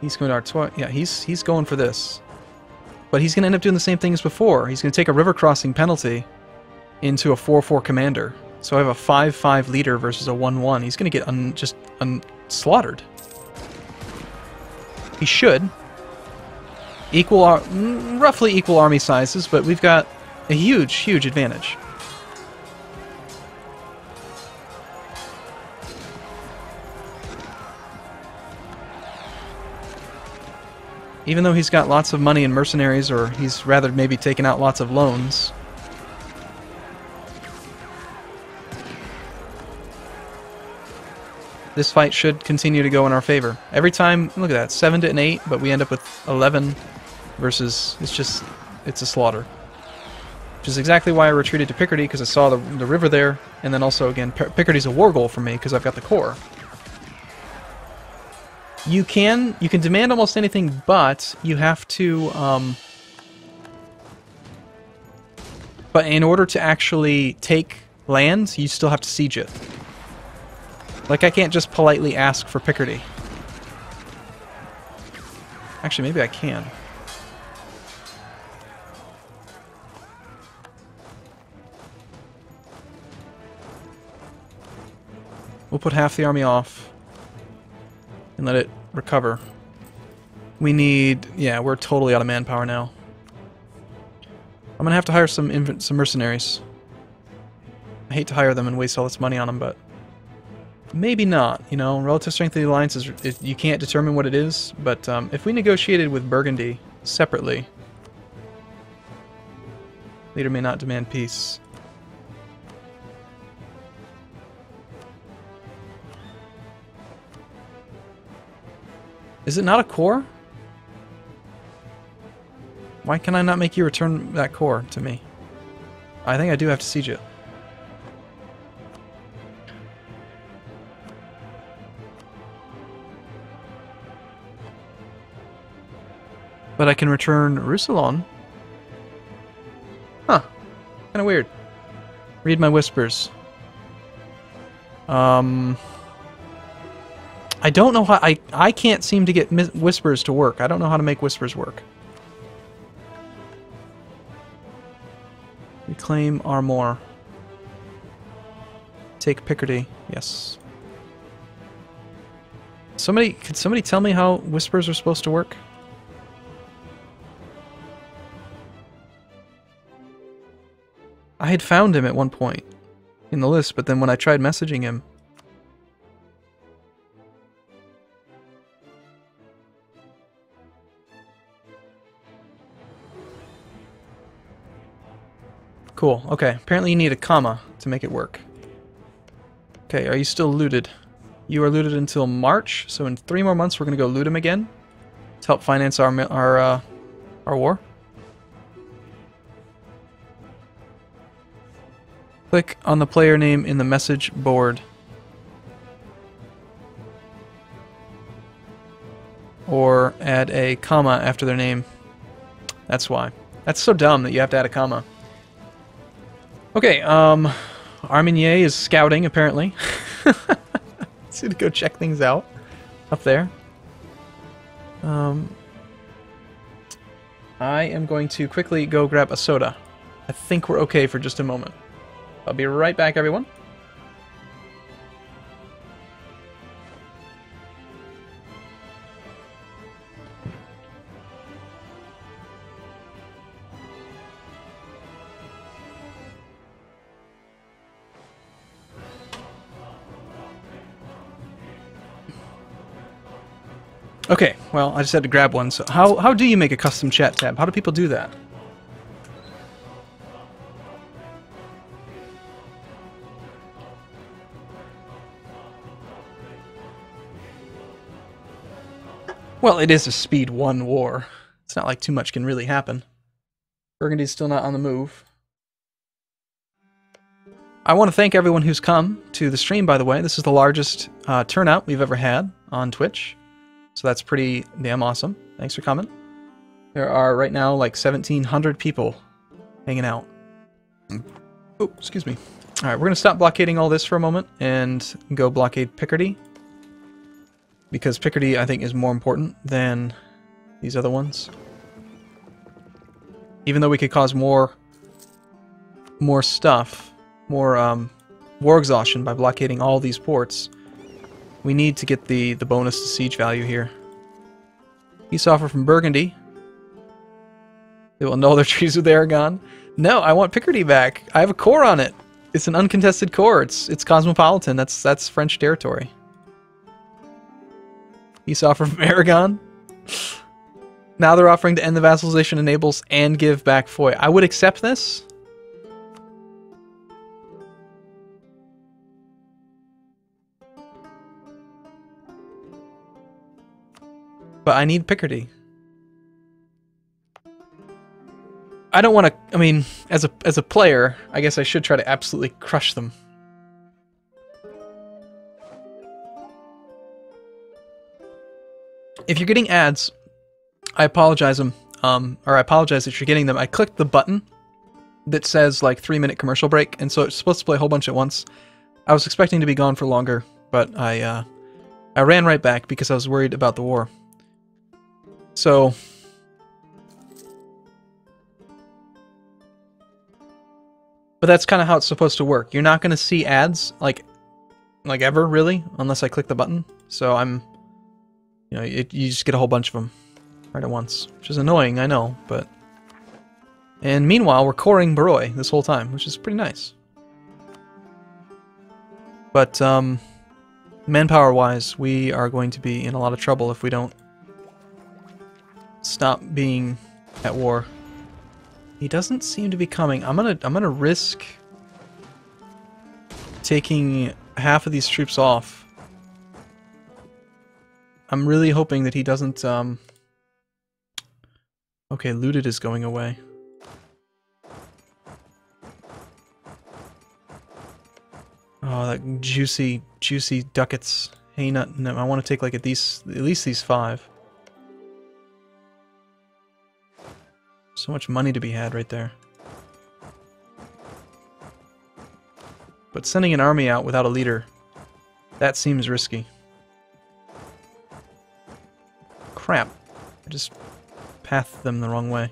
He's going to Artois. Yeah, he's going for this. But he's going to end up doing the same thing as before. He's going to take a river crossing penalty into a 4-4 commander. So I have a 5-5 leader versus a 1-1. He's going to get just slaughtered. He should. Roughly equal army sizes, but we've got a huge advantage. Even though he's got lots of money in mercenaries, or he's rather maybe taken out lots of loans. This fight should continue to go in our favor. Every time, look at that, 7 to an 8, but we end up with 11 versus, it's a slaughter. Which is exactly why I retreated to Picardy, because I saw the river there, and then also, again, Picardy's a war goal for me, because I've got the core. You can demand almost anything, but you have to, but in order to actually take land, you still have to siege it. Like, I can't just politely ask for Picardy. Actually, maybe I can. We'll put half the army off and let it recover. We need... yeah, we're totally out of manpower now. I'm gonna have to hire some mercenaries. I hate to hire them and waste all this money on them, but maybe not. You know, relative strength of the alliance is you can't determine what it is, but if we negotiated with Burgundy separately, leader may not demand peace. Is it not a core? Why can I not make you return that core to me? I think I do have to siege it. But I can return Roussillon. Huh. Kinda weird. Read my whispers. I don't know how... I can't seem to get whispers to work. I don't know how to make whispers work. Reclaim Armor. Take Picardy. Yes. Could somebody tell me how whispers are supposed to work? I had found him at one point in the list, but then when I tried messaging him... Cool, okay. Apparently you need a comma to make it work. Okay, are you still looted? You are looted until March, so in 3 more months we're going to go loot him again to help finance our war. Click on the player name in the message board. Or add a comma after their name. That's why. That's so dumb that you have to add a comma. Okay, Arminier is scouting, apparently. to go check things out up there. I am going to quickly go grab a soda. I think we're okay for just a moment. I'll be right back, everyone. Okay, well, I just had to grab one. So how do you make a custom chat tab? How do people do that? Well, it is a speed 1 war. It's not like too much can really happen. Burgundy's still not on the move. I want to thank everyone who's come to the stream, by the way. This is the largest turnout we've ever had on Twitch. So that's pretty damn awesome. Thanks for coming. There are right now like 1,700 people hanging out. Oh, excuse me. All right, we're going to stop blockading all this for a moment and go blockade Picardy. Because Picardy, I think, is more important than these other ones. Even though we could cause more stuff, more war exhaustion by blockading all these ports, we need to get the bonus to siege value here. Peace offer from Burgundy. They will annul their treaties with Aragon. No, I want Picardy back. I have a core on it. It's an uncontested core. It's cosmopolitan. That's French territory. Peace offer from Aragon. Now they're offering to end the vassalization enables and give back Foy. I would accept this. But I need Picardy. I don't want to... I mean, as a player, I guess I should try to absolutely crush them. If you're getting ads, I apologize or I apologize if you're getting them. I clicked the button that says like 3-minute commercial break, and so it's supposed to play a whole bunch at once. I was expecting to be gone for longer, but I ran right back because I was worried about the war. So, but that's kind of how it's supposed to work. You're not going to see ads like ever really, unless I click the button. So you just get a whole bunch of them right at once, which is annoying, I know. But and meanwhile, we're coring Baroi this whole time, which is pretty nice. But manpower-wise, we are going to be in a lot of trouble if we don't stop being at war. He doesn't seem to be coming. I'm gonna risk taking half of these troops off. I'm really hoping that he doesn't okay, looted is going away. Oh, that juicy ducats. Hey, no, I want to take like at least these 5. So much money to be had right there. But sending an army out without a leader, that seems risky. Crap. I just pathed them the wrong way.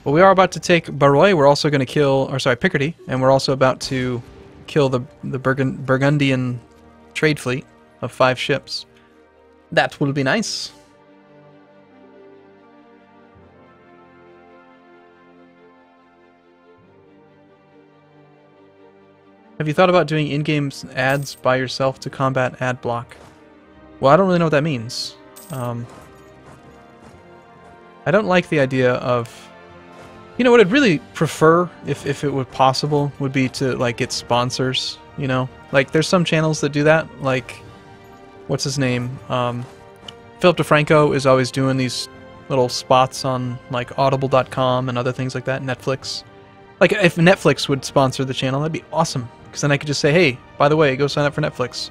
Well, we are about to take Baroi. We're also going to kill, or sorry, Picardy, and we're also about to kill the Burgundian trade fleet of 5 ships. That will be nice. Have you thought about doing in-game ads by yourself to combat ad block? Well, I don't really know what that means. I don't like the idea of... You know, what I'd really prefer, if it were possible, would be to, like, get sponsors, you know? Like, there's some channels that do that, like... What's his name? Philip DeFranco is always doing these little spots on, like, Audible.com and other things like that, Netflix. Like, if Netflix would sponsor the channel, that'd be awesome. Because then I could just say, hey, by the way, go sign up for Netflix.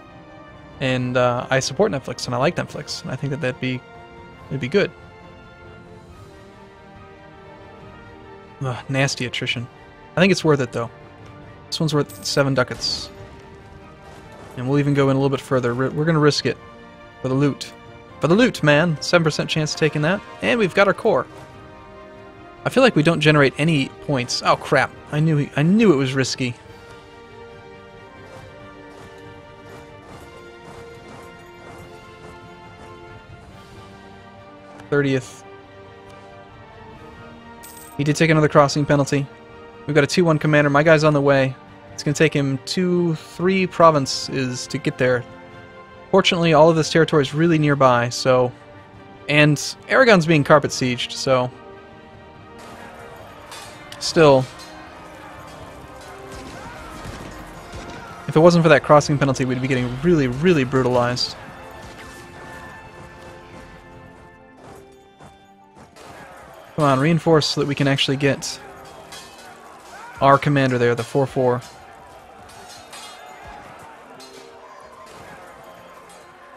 And I support Netflix, and I like Netflix. And I think that it'd be good. Ugh, nasty attrition. I think it's worth it, though. This one's worth 7 ducats. And we'll even go in a little bit further. We're going to risk it for the loot. For the loot, man. 7% chance of taking that. And we've got our core. I feel like we don't generate any points. Oh, crap. I knew it was risky. '30th. He did take another crossing penalty. We've got a 2-1 commander. My guy's on the way. It's going to take him 2-3 provinces to get there. Fortunately, all of this territory is really nearby, so... And Aragon's being carpet sieged, so... Still... If it wasn't for that crossing penalty, we'd be getting really, really brutalized. Come on, reinforce so that we can actually get our commander there, the 4-4.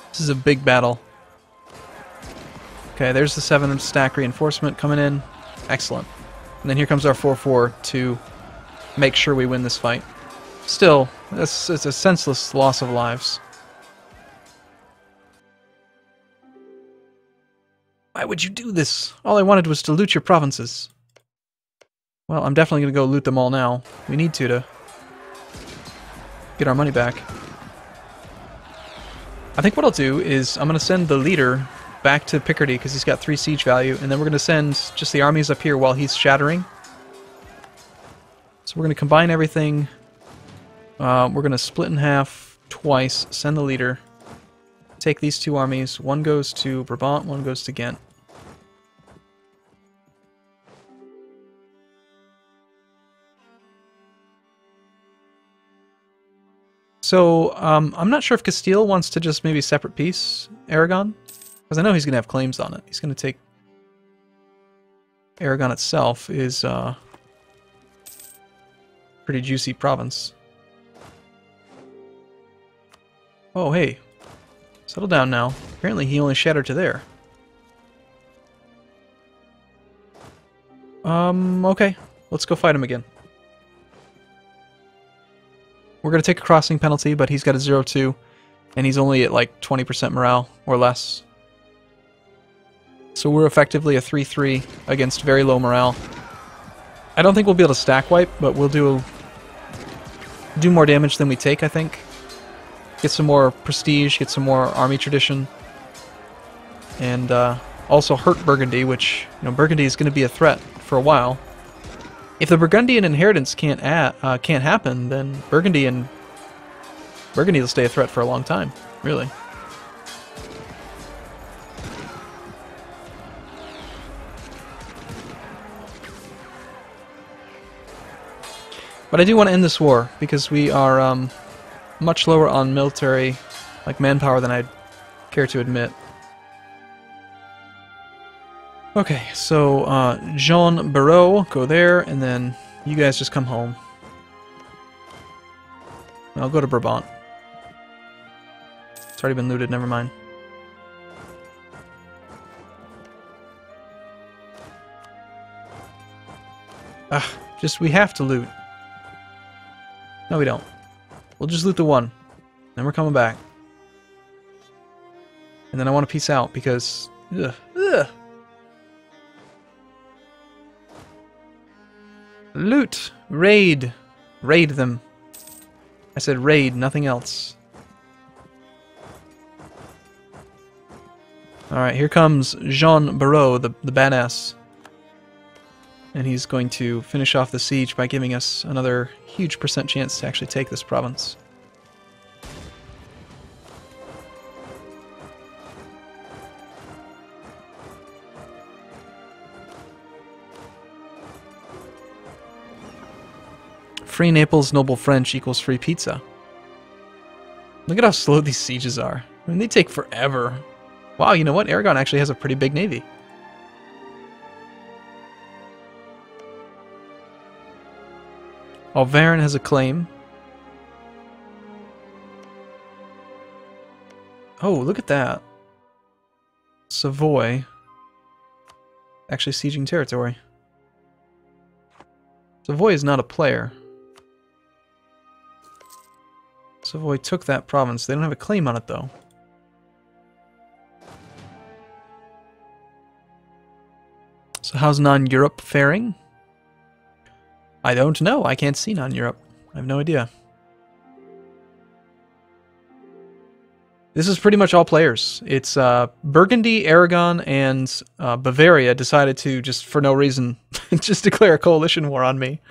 This is a big battle. Okay, there's the 7 stack reinforcement coming in. Excellent. And then here comes our 4-4 to make sure we win this fight. Still, it's a senseless loss of lives. Why would you do this? All I wanted was to loot your provinces. Well, I'm definitely going to go loot them all now. We need to get our money back. I think what I'll do is I'm going to send the leader back to Picardy because he's got 3 siege value, and then we're going to send just the armies up here while he's shattering. So we're going to combine everything. We're going to split in half twice, send the leader. Take these 2 armies. One goes to Brabant, one goes to Ghent. So, I'm not sure if Castile wants to just maybe separate peace Aragon, because I know he's going to have claims on it. He's going to take... Aragon itself is pretty juicy province. Oh, hey. Settle down now. Apparently he only shattered to there. Okay. Let's go fight him again. We're going to take a crossing penalty, but he's got a 0-2, and he's only at like 20% morale, or less. So we're effectively a 3-3 against very low morale. I don't think we'll be able to stack wipe, but we'll do more damage than we take, I think. Get some more prestige, get some more army tradition, and also hurt Burgundy, which, you know, Burgundy is going to be a threat for a while. If the Burgundian inheritance can't happen, then Burgundy will stay a threat for a long time, really. But I do want to end this war because we are much lower on military, like manpower, than I'd care to admit. Okay, so Jean Barreau, go there, and then you guys just come home. I'll go to Brabant. It's already been looted, never mind. We have to loot. No, we don't. We'll just loot the 1. Then we're coming back. And then I want to peace out because... Ugh. Loot! Raid! Raid them. I said raid, nothing else. Alright, here comes Jean Barreau, the badass. And he's going to finish off the siege by giving us another huge % chance to actually take this province. Free Naples, noble French equals free pizza. Look at how slow these sieges are. I mean, they take forever. Wow, you know what? Aragon actually has a pretty big navy. Auvergne has a claim. Oh, look at that. Savoy. Actually sieging territory. Savoy is not a player. Savoy took that province. They don't have a claim on it, though. So how's non-Europe faring? I don't know. I can't see non-Europe. I have no idea. This is pretty much all players. It's Burgundy, Aragon, and Bavaria decided to, just for no reason, just declare a coalition war on me.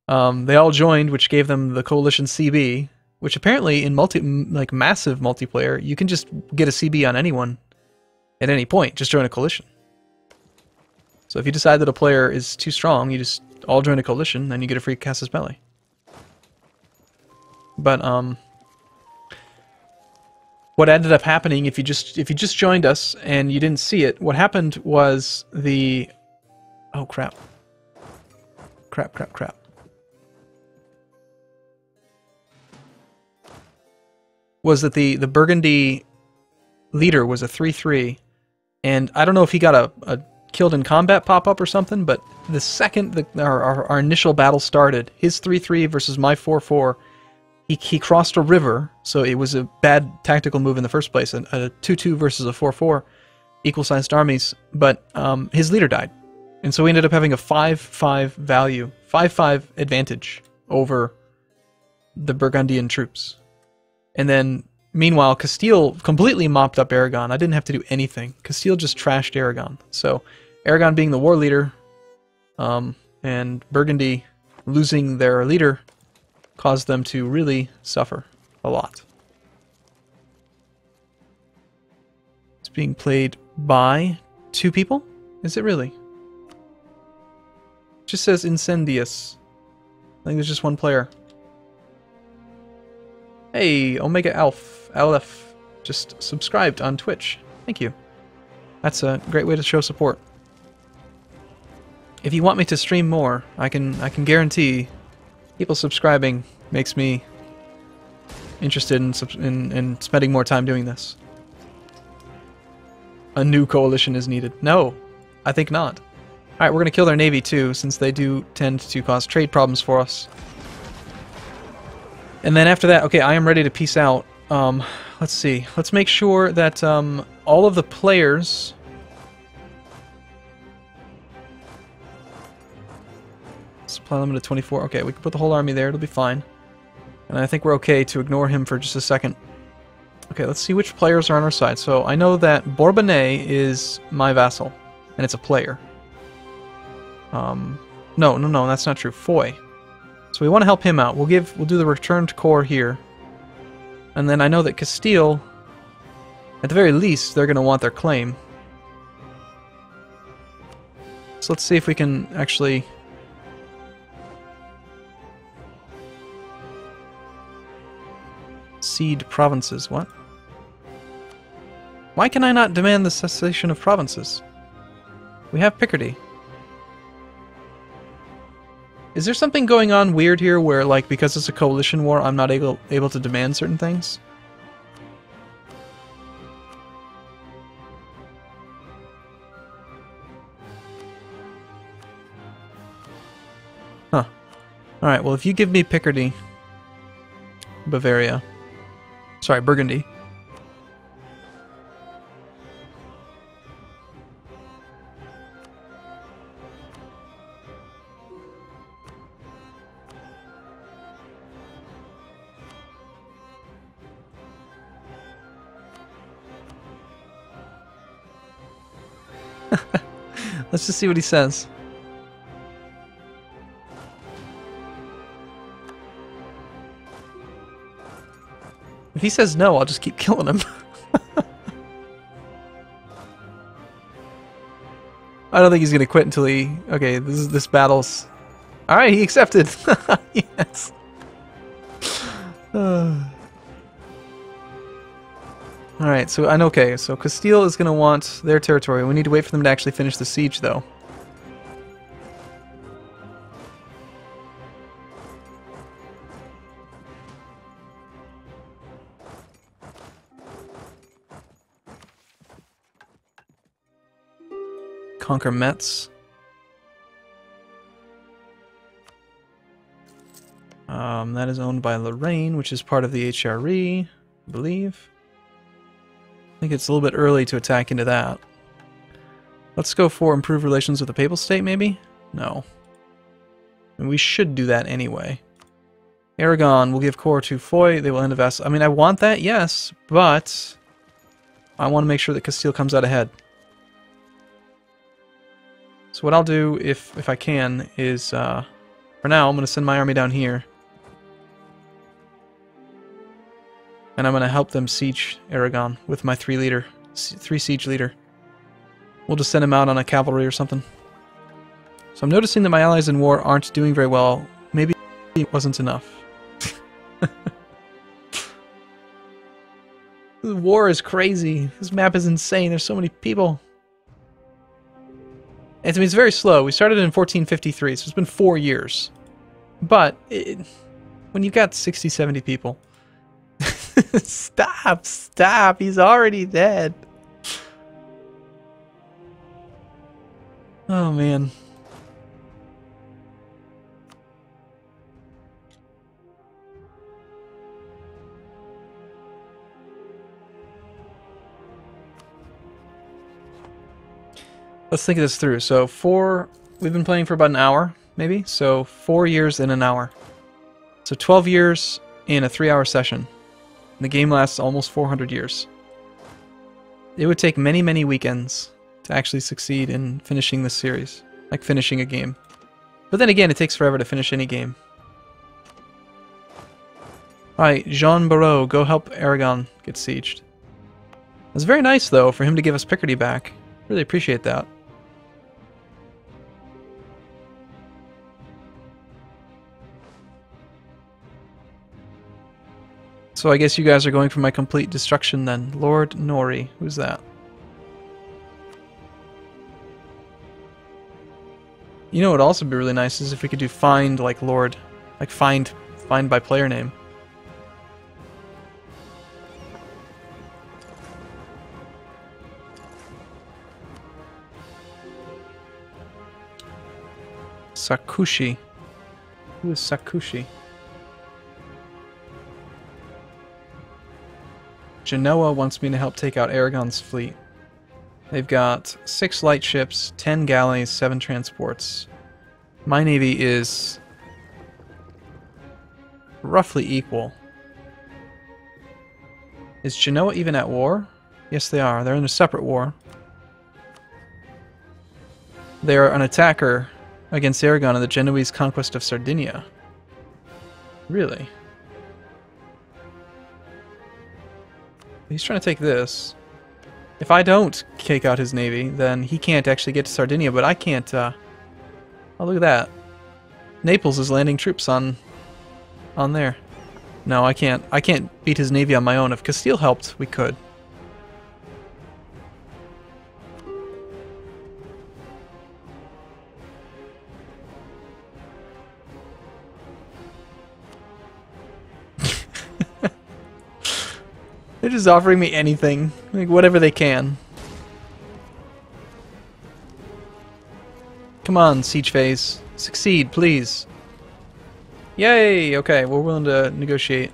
They all joined, which gave them the coalition CB, which apparently in massive multiplayer, you can just get a CB on anyone at any point. Just join a coalition. So if you decide that a player is too strong, you just all join a coalition, then you get a free Casus Belli. But what ended up happening if you just joined us and you didn't see it, what happened was the crap. Was that the Burgundy leader was a 3-3, and I don't know if he got a killed in combat pop-up or something, but the second our initial battle started, his 3-3 versus my 4-4, he crossed a river, so it was a bad tactical move in the first place, a 2-2 versus a 4-4, equal-sized armies, but his leader died. And so we ended up having a 5-5 value, 5-5 advantage over the Burgundian troops. And then, meanwhile, Castile completely mopped up Aragon. I didn't have to do anything. Castile just trashed Aragon. So, Aragon being the war leader, and Burgundy losing their leader, caused them to really suffer a lot. It's being played by 2 people? Is it really? It just says Incendious. I think there's just 1 player. Hey, Omega Aleph just subscribed on Twitch. Thank you. That's a great way to show support. If you want me to stream more, I can guarantee people subscribing makes me interested in spending more time doing this. A new coalition is needed. No, I think not. Alright, we're going to kill their navy too, since they do tend to cause trade problems for us. And then after that, okay, I am ready to peace out. Let's see. Let's make sure that all of the players... Supply limit of 24. Okay, we can put the whole army there. It'll be fine. And I think we're okay to ignore him for just a second. Okay, let's see which players are on our side. So I know that Bourbonnais is my vassal, and it's a player. No, that's not true. Foy. So we want to help him out. We'll do the returned core here. And then I know that Castile, at the very least, they're going to want their claim. So let's see if we can actually... cede provinces. What? Why can I not demand the cessation of provinces? We have Picardy. Is there something going on weird here where, like, because it's a coalition war, I'm not able to demand certain things? Huh. Alright, well, if you give me Picardy, Bavaria, sorry, Burgundy. Let's just see what he says. If he says no, I'll just keep killing him. I don't think he's gonna quit until he... Okay, this battle's... Alright, he accepted! Yes! Alright, so I know, okay, so Castile is gonna want their territory. We need to wait for them to actually finish the siege, though. Conquer Metz. That is owned by Lorraine, which is part of the HRE, I believe. I think it's a little bit early to attack into that. Let's go for improved relations with the Papal State, maybe? No. And we should do that anyway. Aragon will give core to Foy. They will end a vassal. I mean, I want that, yes, but I want to make sure that Castile comes out ahead. So what I'll do, if I can, is, for now, I'm going to send my army down here. And I'm going to help them siege Aragon with my 3 siege leader. We'll just send him out on a cavalry or something. So I'm noticing that my allies in war aren't doing very well. Maybe it wasn't enough. The war is crazy. This map is insane. There's so many people. And I mean, it's very slow. We started in 1453, so it's been 4 years. But when you've got 60, 70 people... Stop! He's already dead. Oh, man. Let's think of this through. So we've been playing for about an hour, maybe? So 4 years in an hour. So 12 years in a 3-hour session. And the game lasts almost 400 years. It would take many, many weekends to actually succeed in finishing this series. Like finishing a game. But then again, it takes forever to finish any game. Alright, Jean Barreau, go help Aragon get sieged. It was very nice, though, for him to give us Picardy back. Really appreciate that. So I guess you guys are going for my complete destruction then. Lord Nori. Who's that? You know what would also be really nice is if we could do find like Lord. Like find by player name. Sakushi. Who is Sakushi? Genoa wants me to help take out Aragon's fleet. They've got 6 light ships, 10 galleys, 7 transports. My navy is roughly equal. Is Genoa even at war? Yes, they are. They're in a separate war. They are an attacker against Aragon in the Genoese conquest of Sardinia. Really? He's trying to take this. If I don't take out his navy, then he can't actually get to Sardinia, but I can't, oh, look at that. Naples is landing troops on there. No, I can't beat his navy on my own. If Castile helped, we could. They're just offering me anything, like whatever they can. Come on, siege phase. Succeed, please. Yay! Okay, we're willing to negotiate.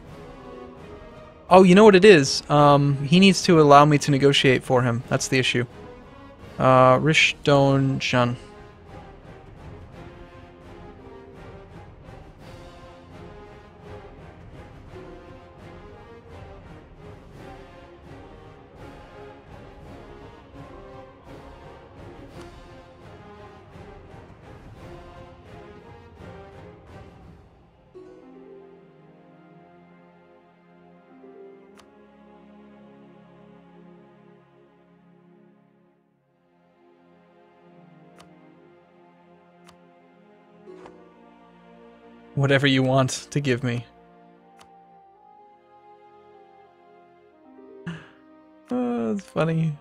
Oh, you know what it is? He needs to allow me to negotiate for him. That's the issue. Rishdon-chan. Whatever you want to give me. Oh, that's funny.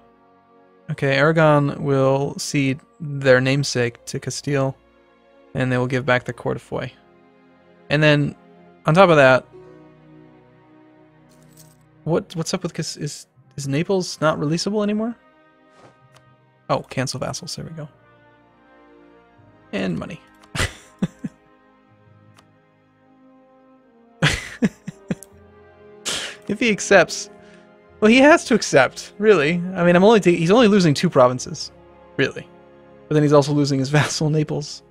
Okay, Aragon will cede their namesake to Castile, and they will give back the court of Foy. And then, on top of that, what's up with is Naples not releasable anymore? Oh, cancel vassals. There we go. And money. If he accepts... Well, he has to accept, really. I mean, he's only losing 2 provinces, really. But then he's also losing his vassal Naples.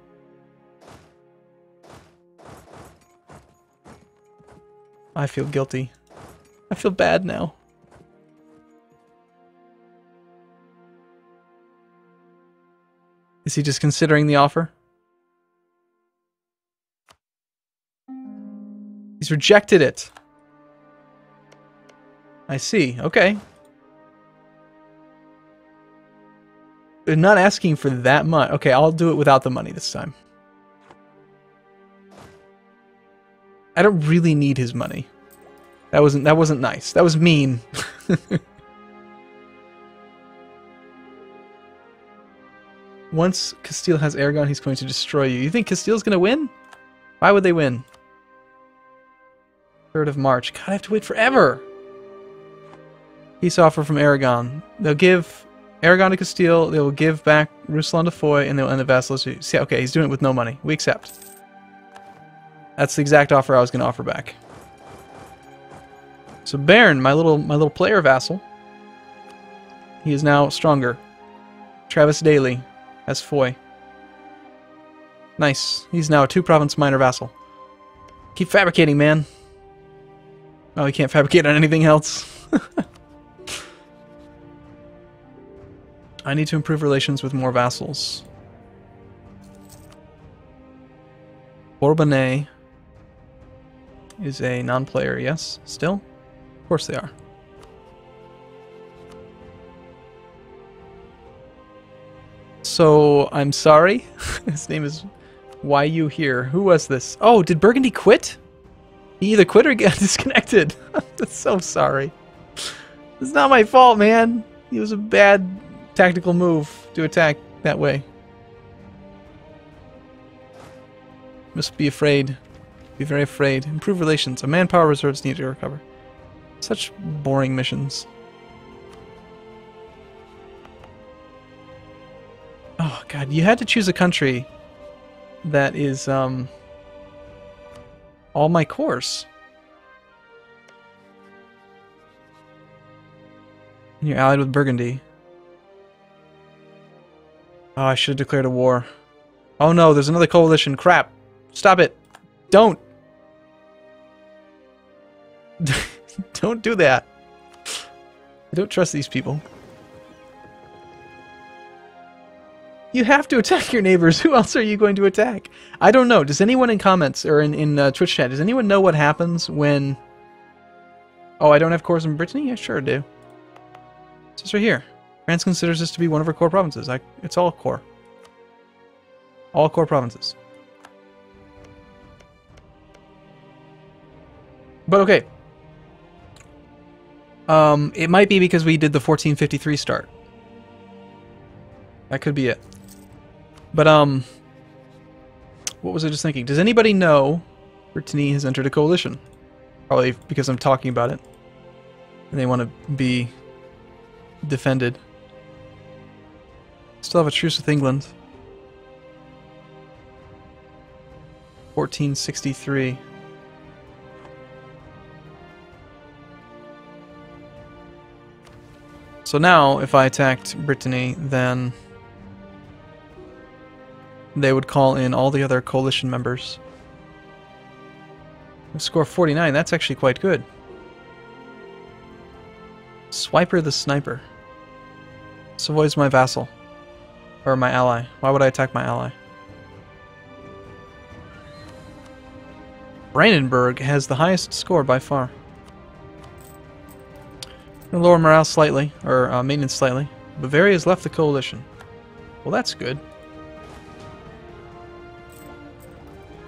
I feel guilty. I feel bad now. Is he just considering the offer? He's rejected it. I see. Okay. They're not asking for that much. Okay, I'll do it without the money this time. I don't really need his money. That wasn't nice. That was mean. Once Castile has Aragon, he's going to destroy you. You think Castile's going to win? Why would they win? 3rd of March. God, I have to wait forever. Peace offer from Aragon. They'll give Aragon to Castile, they will give back Ruslan to Foy, and they'll end the vassalism. See, okay, he's doing it with no money. We accept. That's the exact offer I was going to offer back. So Baron, my little player vassal, he is now stronger. Travis Daly has Foy. Nice. He's now a 2-province minor vassal. Keep fabricating, man. Oh, he can't fabricate on anything else. I need to improve relations with more vassals. Bourbonnais is a non-player, yes? Still? Of course they are. So, I'm sorry. His name is Why You Here. Who was this? Oh, did Burgundy quit? He either quit or got disconnected. I'm so sorry. It's not my fault, man. It was a bad tactical move to attack that way. Must be afraid. Be very afraid. Improve relations. A manpower reserves need to recover. Such boring missions. Oh god, you had to choose a country that is all my course. And you're allied with Burgundy. Oh, I should have declared a war. Oh no, there's another coalition. Crap. Stop it. Don't. Don't do that. I don't trust these people. You have to attack your neighbors. Who else are you going to attack? I don't know. Does anyone in comments or in Twitch chat, does anyone know what happens when... Oh, I don't have cores in Brittany? I sure do. It's just right here. France considers this to be one of her core provinces. It's all core. All core provinces. But okay. It might be because we did the 1453 start. That could be it. But, what was I just thinking? Does anybody know Brittany has entered a coalition? Probably because I'm talking about it. And they want to be defended. Still have a truce with England. 1463. So now, if I attacked Brittany, then they would call in all the other coalition members. Score 49, that's actually quite good. Swiper the Sniper. Savoy's my vassal. Or my ally. Why would I attack my ally? Brandenburg has the highest score by far. Gonna lower morale slightly, or maintenance slightly. Bavaria's left the coalition. Well, that's good.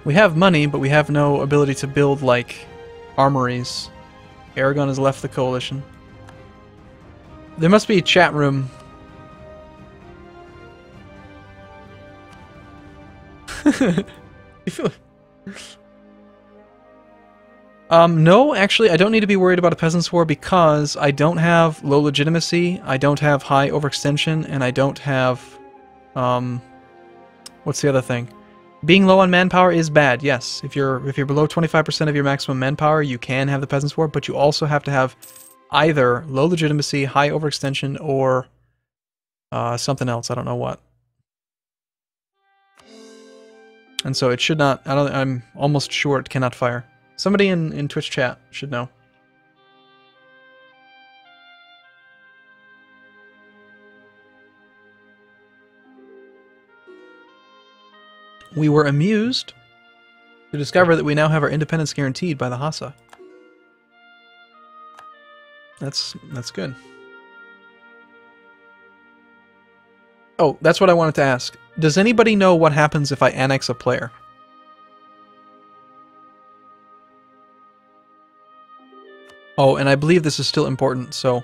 We have money, but we have no ability to build, like, armories. Aragon has left the coalition. There must be a chat room. You feel... No, actually, I don't need to be worried about a peasants' war because I don't have low legitimacy, I don't have high overextension, and I don't have, what's the other thing? Being low on manpower is bad, yes. If you're below 25% of your maximum manpower, you can have the Peasants' War, but you also have to have either low legitimacy, high overextension, or something else. I don't know what. And so it should not. I'm almost sure it cannot fire. Somebody in Twitch chat should know. We were amused to discover that we now have our independence guaranteed by the Hassa. That's good. Oh, that's what I wanted to ask. Does anybody know what happens if I annex a player? Oh, and I believe this is still important, so...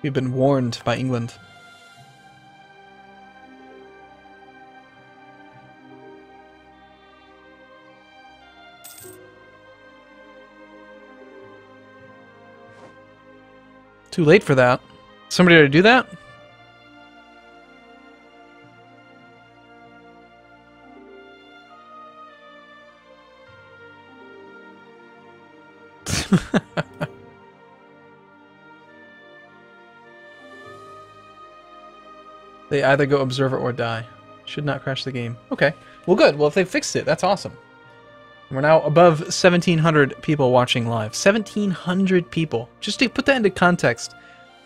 We've been warned by England. Too late for that. Somebody already do that? They either go observer or die. Should not crash the game. Okay. Well, good. Well, if they fixed it, that's awesome. We're now above 1,700 people watching live. 1,700 people. Just to put that into context,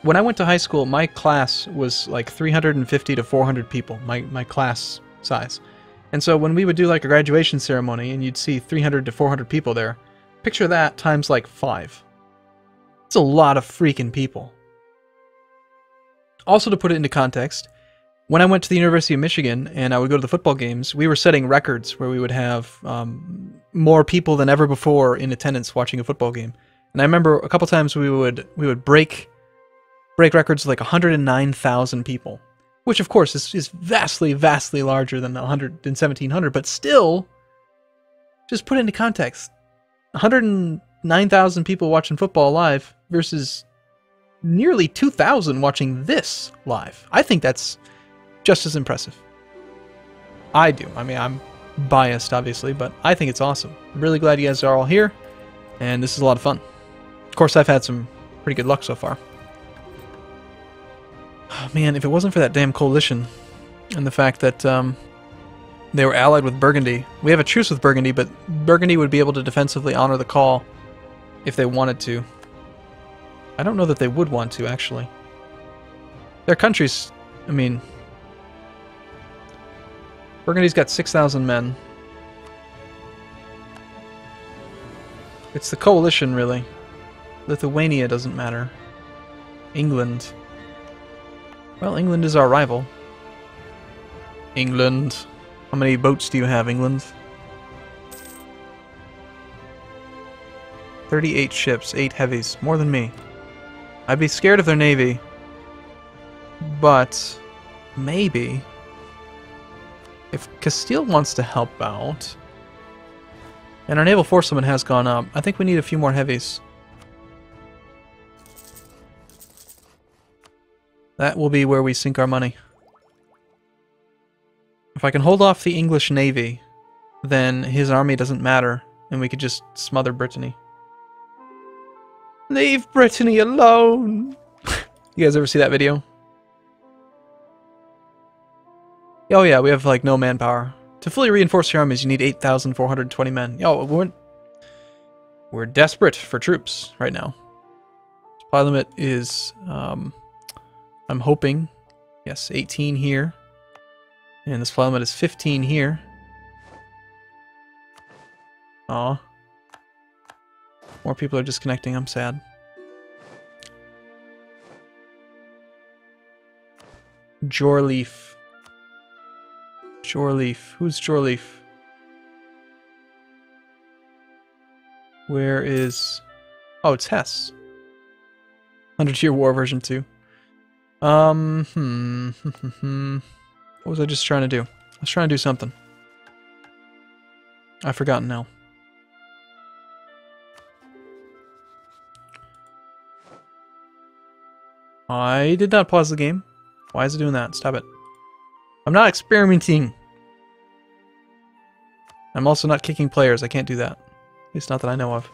when I went to high school, my class was like 350 to 400 people, my class size. And so when we would do like a graduation ceremony and you'd see 300 to 400 people there, picture that times like 5. It's a lot of freaking people. Also, to put it into context, when I went to the University of Michigan and I would go to the football games, we were setting records where we would have more people than ever before in attendance watching a football game. And I remember a couple times we would break records like 109,000 people, which of course is vastly, vastly larger than 1,700, but still, just put it into context. 109,000 people watching football live versus nearly 2,000 watching this live. I think that's just as impressive. I do. I mean, I'm biased, obviously, but I think it's awesome. I'm really glad you guys are all here, and this is a lot of fun. Of course, I've had some pretty good luck so far. Oh, man, if it wasn't for that damn coalition and the fact that they were allied with Burgundy. We have a truce with Burgundy, but Burgundy would be able to defensively honor the call if they wanted to. I don't know that they would want to, actually. Their countries, I mean... Burgundy's got 6,000 men. It's the coalition, really. Lithuania doesn't matter. England. Well, England is our rival. England. How many boats do you have, England? 38 ships, 8 heavies. More than me. I'd be scared of their navy. But... maybe... if Castile wants to help out... and our naval force limit has gone up, I think we need a few more heavies. That will be where we sink our money. If I can hold off the English navy, then his army doesn't matter, and we could just smother Brittany. Leave Brittany alone! You guys ever see that video? Oh yeah, we have like no manpower. To fully reinforce your armies, you need 8,420 men. Yo, we're desperate for troops right now. Supply limit is, I'm hoping, yes, 18 here. And the supply limit is 15 here. Aw. More people are disconnecting, I'm sad. Jorleaf. Jorleaf. Who's Jorleaf? Where is... oh, it's Hess. 100-Year War version 2. What was I just trying to do? Let's try and do something. I've forgotten now. I did not pause the game. Why is it doing that? Stop it. I'm not experimenting. I'm also not kicking players. I can't do that. At least not that I know of.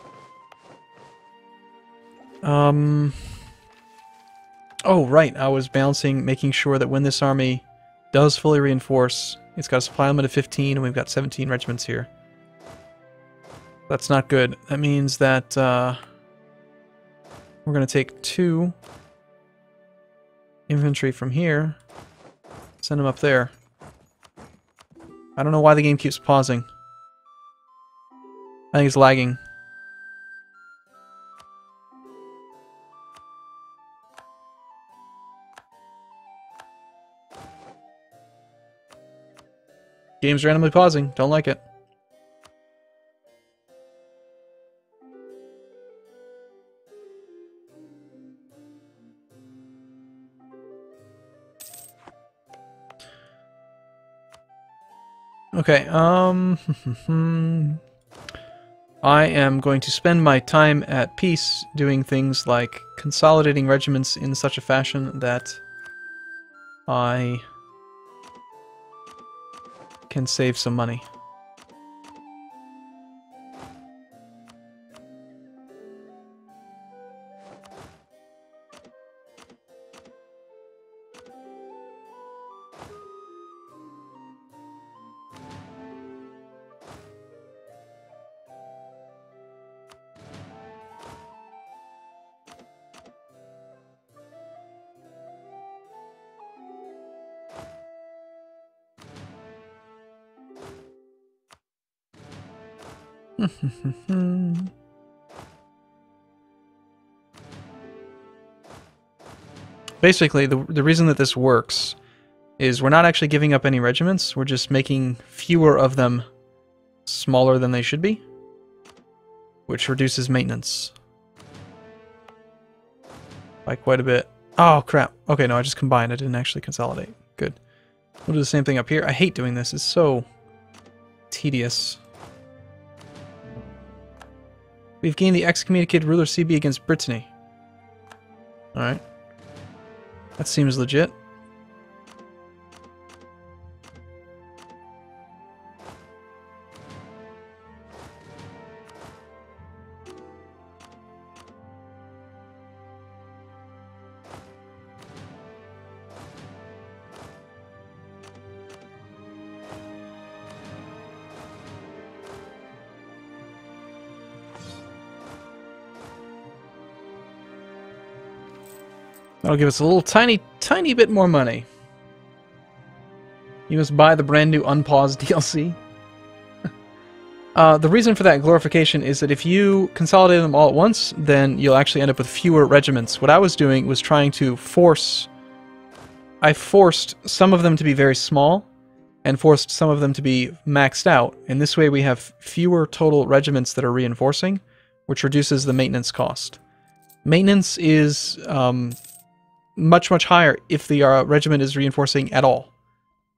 Oh, right. I was balancing, making sure that when this army does fully reinforce, it's got a supply limit of 15, and we've got 17 regiments here. That's not good. That means that we're going to take 2 infantry from here, send them up there. I don't know why the game keeps pausing. I think it's lagging. Game's randomly pausing. Don't like it. Okay, I am going to spend my time at peace doing things like consolidating regiments in such a fashion that I can save some money. Basically, the reason that this works is we're not actually giving up any regiments, we're just making fewer of them smaller than they should be, which reduces maintenance by quite a bit. Oh, crap. Okay, no, I just combined. I didn't actually consolidate. Good. We'll do the same thing up here. I hate doing this. It's so tedious. We've gained the excommunicated ruler CB against Brittany. Alright. That seems legit. That'll give us a little tiny bit more money. You must buy the brand new unpaused DLC. The reason for that glorification is that if you consolidate them all at once, then you'll actually end up with fewer regiments. What I was doing was trying to force... I forced some of them to be very small, and forced some of them to be maxed out. And this way we have fewer total regiments that are reinforcing, which reduces the maintenance cost. Maintenance is... much higher if the regiment is reinforcing at all.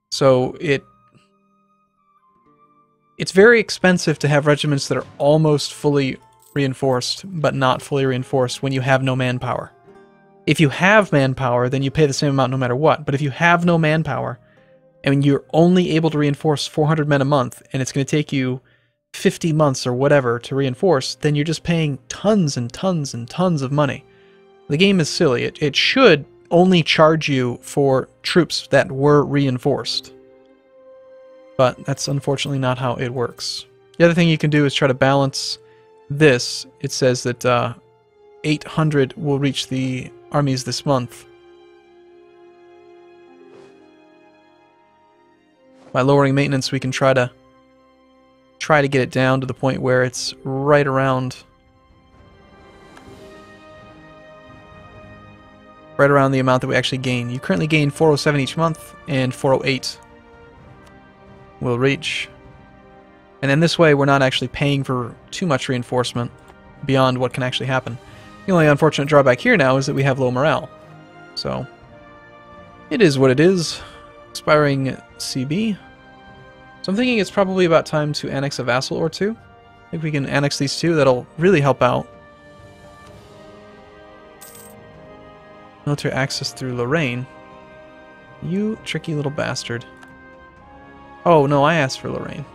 So it's very expensive to have regiments that are almost fully reinforced but not fully reinforced when you have no manpower. If you have manpower, then you pay the same amount no matter what. But if you have no manpower and you're only able to reinforce 400 men a month and it's going to take you 50 months or whatever to reinforce, then you're just paying tons and tons and tons of money. The game is silly. It should only charge you for troops that were reinforced. But that's unfortunately not how it works. The other thing you can do is try to balance this. It says that 800 will reach the armies this month. By lowering maintenance, we can try to get it down to the point where it's right around the amount that we actually gain. You currently gain 407 each month, and 408 will reach. And then this way, we're not actually paying for too much reinforcement beyond what can actually happen. The only unfortunate drawback here now is that we have low morale. So, it is what it is. Expiring CB. So I'm thinking it's probably about time to annex a vassal or two. I think we can annex these two. That'll really help out. Military access through Lorraine. You tricky little bastard. Oh, no, I asked for Lorraine.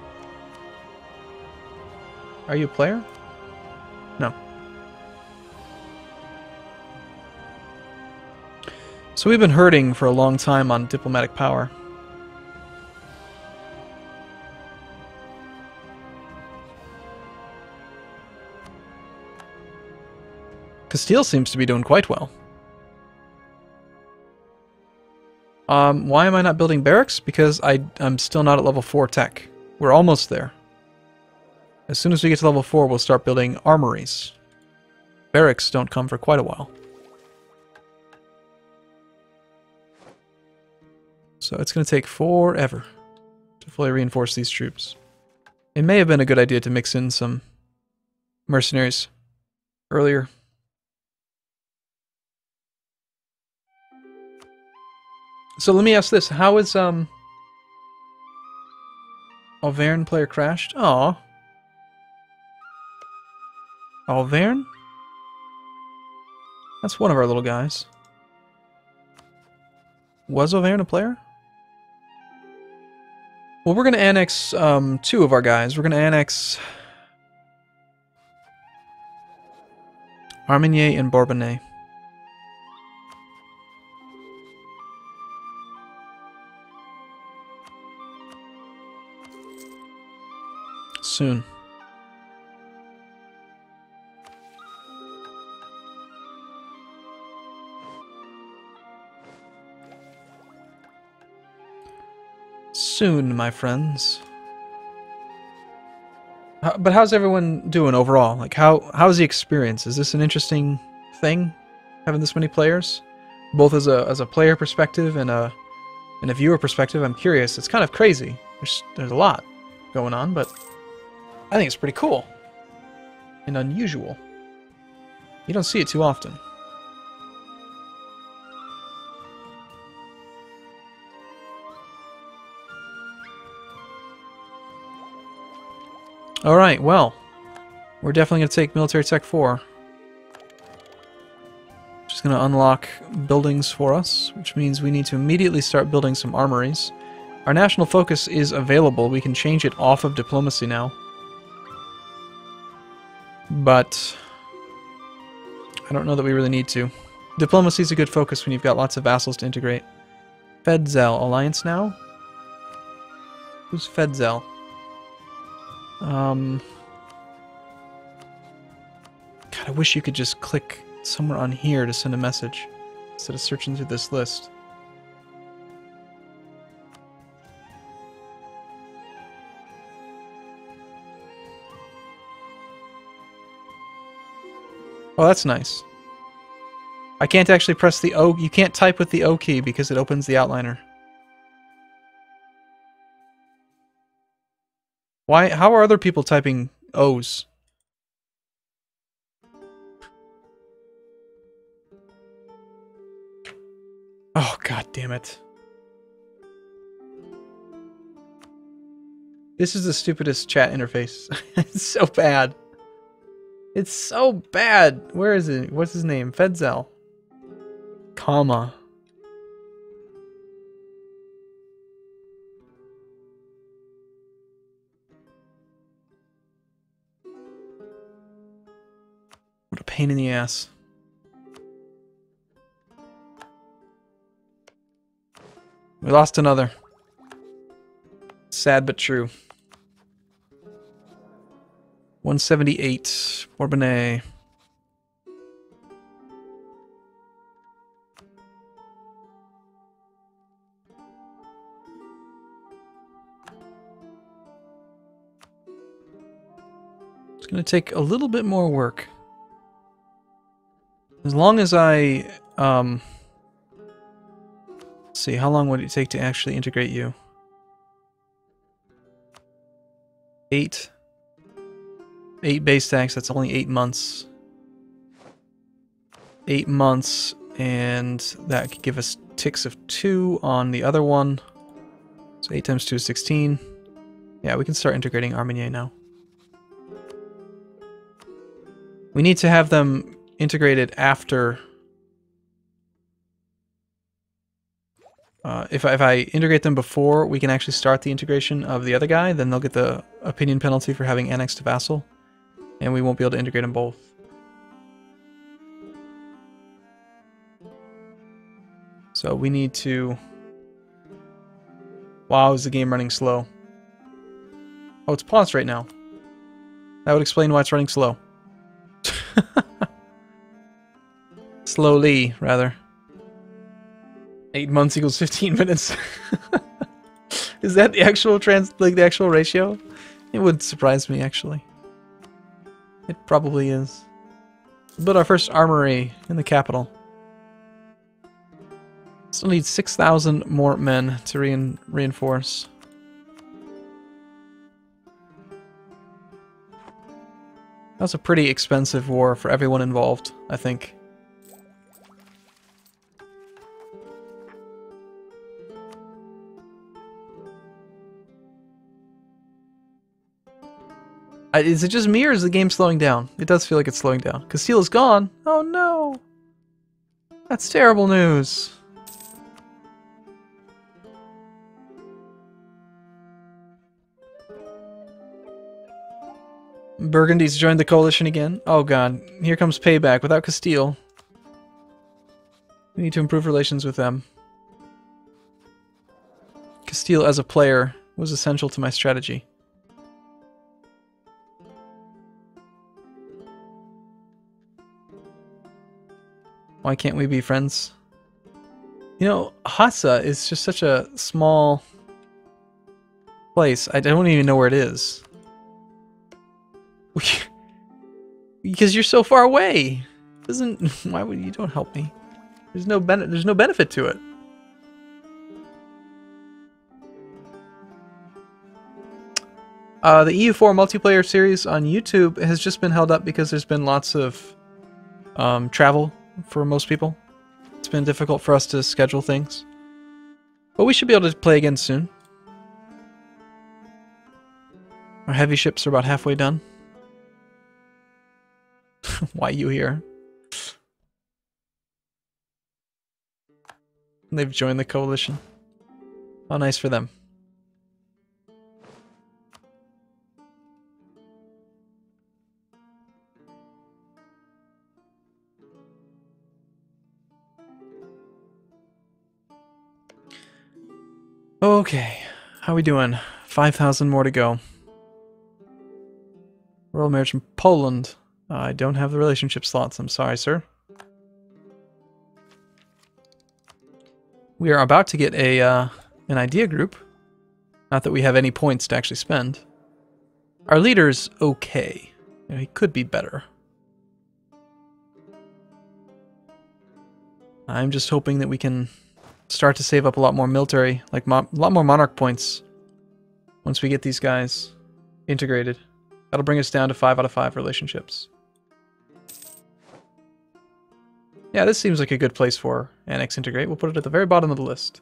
Are you a player? No. So we've been hurting for a long time on diplomatic power. Castile seems to be doing quite well. Why am I not building barracks? Because I'm still not at level 4 tech. We're almost there. As soon as we get to level 4, we'll start building armories. Barracks don't come for quite a while. So it's going to take forever to fully reinforce these troops. It may have been a good idea to mix in some mercenaries earlier. So let me ask this. How is, Auvergne player crashed? Aw. Auvergne? That's one of our little guys. Was Auvergne a player? Well, we're going to annex, two of our guys. We're going to annex Armagnac and Bourbonnais. Soon. Soon, my friends. But how's everyone doing overall? Like, how's the experience? Is this an interesting thing, having this many players? Both as a player perspective and a viewer perspective, I'm curious. It's kind of crazy. There's a lot going on, but I think it's pretty cool and unusual. You don't see it too often. Alright, well, we're definitely going to take Military Tech 4. Just going to unlock buildings for us, which means we need to immediately start building some armories. Our national focus is available. We can change it off of diplomacy now. But I don't know that we really need to. Diplomacy is a good focus when you've got lots of vassals to integrate. Fedzel, alliance now? Who's Fedzel? God, I wish you could just click somewhere on here to send a message instead of searching through this list. Oh, that's nice. I can't actually press the O. You can't type with the O key because it opens the outliner. Why? How are other people typing O's? Oh, god damn it. This is the stupidest chat interface. It's so bad. It's so bad. Where is it? What's his name? Fedzel. Comma. What a pain in the ass. We lost another. Sad but true. 178. Bourbonnais. It's going to take a little bit more work. As long as I, let's see, how long would it take to actually integrate you? 8 base tax, that's only 8 months. 8 months, and that could give us ticks of 2 on the other one. So 8 times 2 is 16. Yeah, we can start integrating Armenier now. We need to have them integrated after... if I integrate them before we can actually start the integration of the other guy, then they'll get the opinion penalty for having annexed to vassal, and we won't be able to integrate them both. So we need to... Wow, is the game running slow? Oh, it's paused right now. That would explain why it's running slow. Slowly, rather. 8 months equals 15 minutes. Is that the actual the actual ratio? It would surprise me, actually. It probably is. Build our first armory in the capital. Still need 6,000 more men to reinforce. That was a pretty expensive war for everyone involved, I think. Is it just me or is the game slowing down? It does feel like it's slowing down. Castile is gone. Oh no! That's terrible news. Burgundy's joined the coalition again. Oh god, here comes payback without Castile. We need to improve relations with them. Castile as a player was essential to my strategy. Why can't we be friends? You know, Hassa is just such a small place. I don't even know where it is. Because you're so far away. Why would you don't help me? There's no benefit to it. The EU4 multiplayer series on YouTube has just been held up because there's been lots of travel for most people. It's been difficult for us to schedule things. But we should be able to play again soon. Our heavy ships are about halfway done. Why you here? They've joined the coalition. How nice for them. Okay, how we doing? 5,000 more to go. Royal marriage from Poland. I don't have the relationship slots, I'm sorry, sir. We are about to get an idea group. Not that we have any points to actually spend. Our leader's okay. You know, he could be better. I'm just hoping that we can start to save up a lot more military, like a lot more monarch points once we get these guys integrated. That'll bring us down to 5 out of 5 relationships. Yeah, this seems like a good place for Annex Integrate. We'll put it at the very bottom of the list.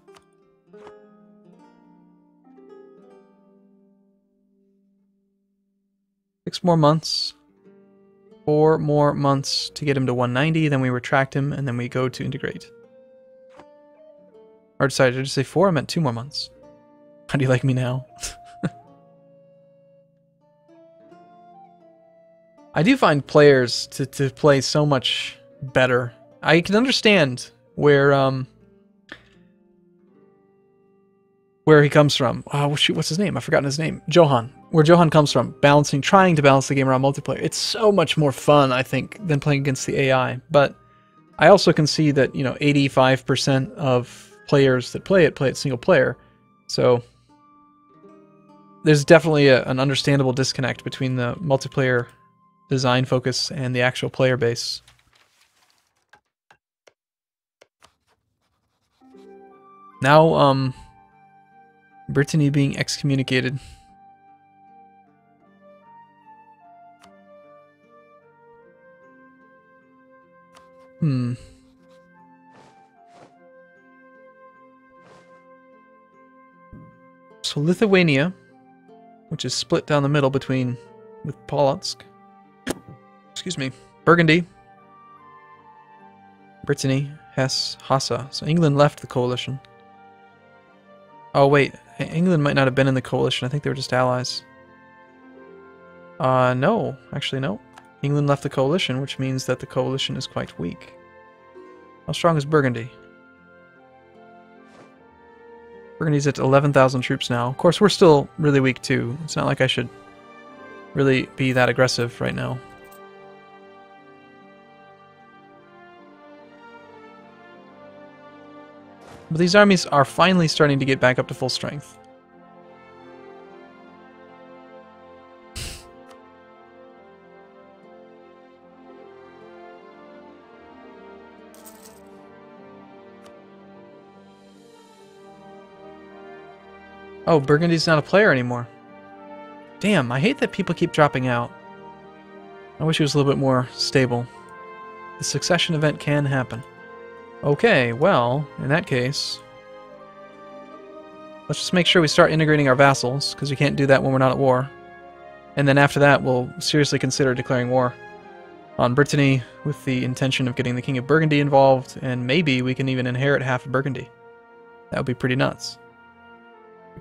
Six more months. 4 more months to get him to 190, then we retract him, and then we go to integrate. Or sorry, did I just say 4? I meant 2 more months. How do you like me now? I do find players to play so much better. I can understand where he comes from. Oh shoot, what's his name? I've forgotten his name. Johan. Where Johan comes from, trying to balance the game around multiplayer. It's so much more fun, I think, than playing against the AI. But I also can see that, you know, 85% of players that play it single player. So there's definitely an understandable disconnect between the multiplayer design focus and the actual player base. Now, Brittany being excommunicated. So Lithuania which is split down the middle between with Polotsk. Excuse me. Burgundy, Brittany, Hesse, Hassa. So England left the coalition. Oh wait, England might not have been in the coalition. I think they were just allies. No. Actually, no. England left the coalition, which means that the coalition is quite weak. How strong is Burgundy? Burgundy's at 11,000 troops now. Of course, we're still really weak too. It's not like I should really be that aggressive right now. But these armies are finally starting to get back up to full strength. Oh, Burgundy's not a player anymore. Damn, I hate that people keep dropping out. I wish it was a little bit more stable. The succession event can happen. Okay, well, in that case, let's just make sure we start integrating our vassals, because we can't do that when we're not at war. And then after that, we'll seriously consider declaring war on Brittany with the intention of getting the King of Burgundy involved, and maybe we can even inherit half of Burgundy. That would be pretty nuts.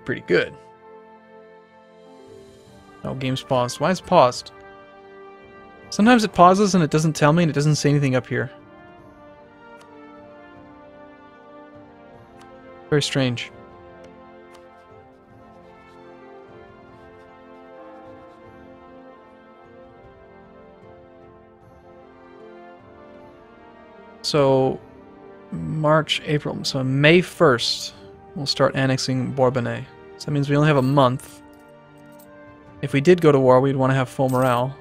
Pretty good. Oh, game's paused. Why is it paused? Sometimes it pauses and it doesn't tell me and it doesn't say anything up here. Very strange. So, March, April. So May 1st, we'll start annexing Bourbonnais. So that means we only have a month. If we did go to war, we'd want to have full morale.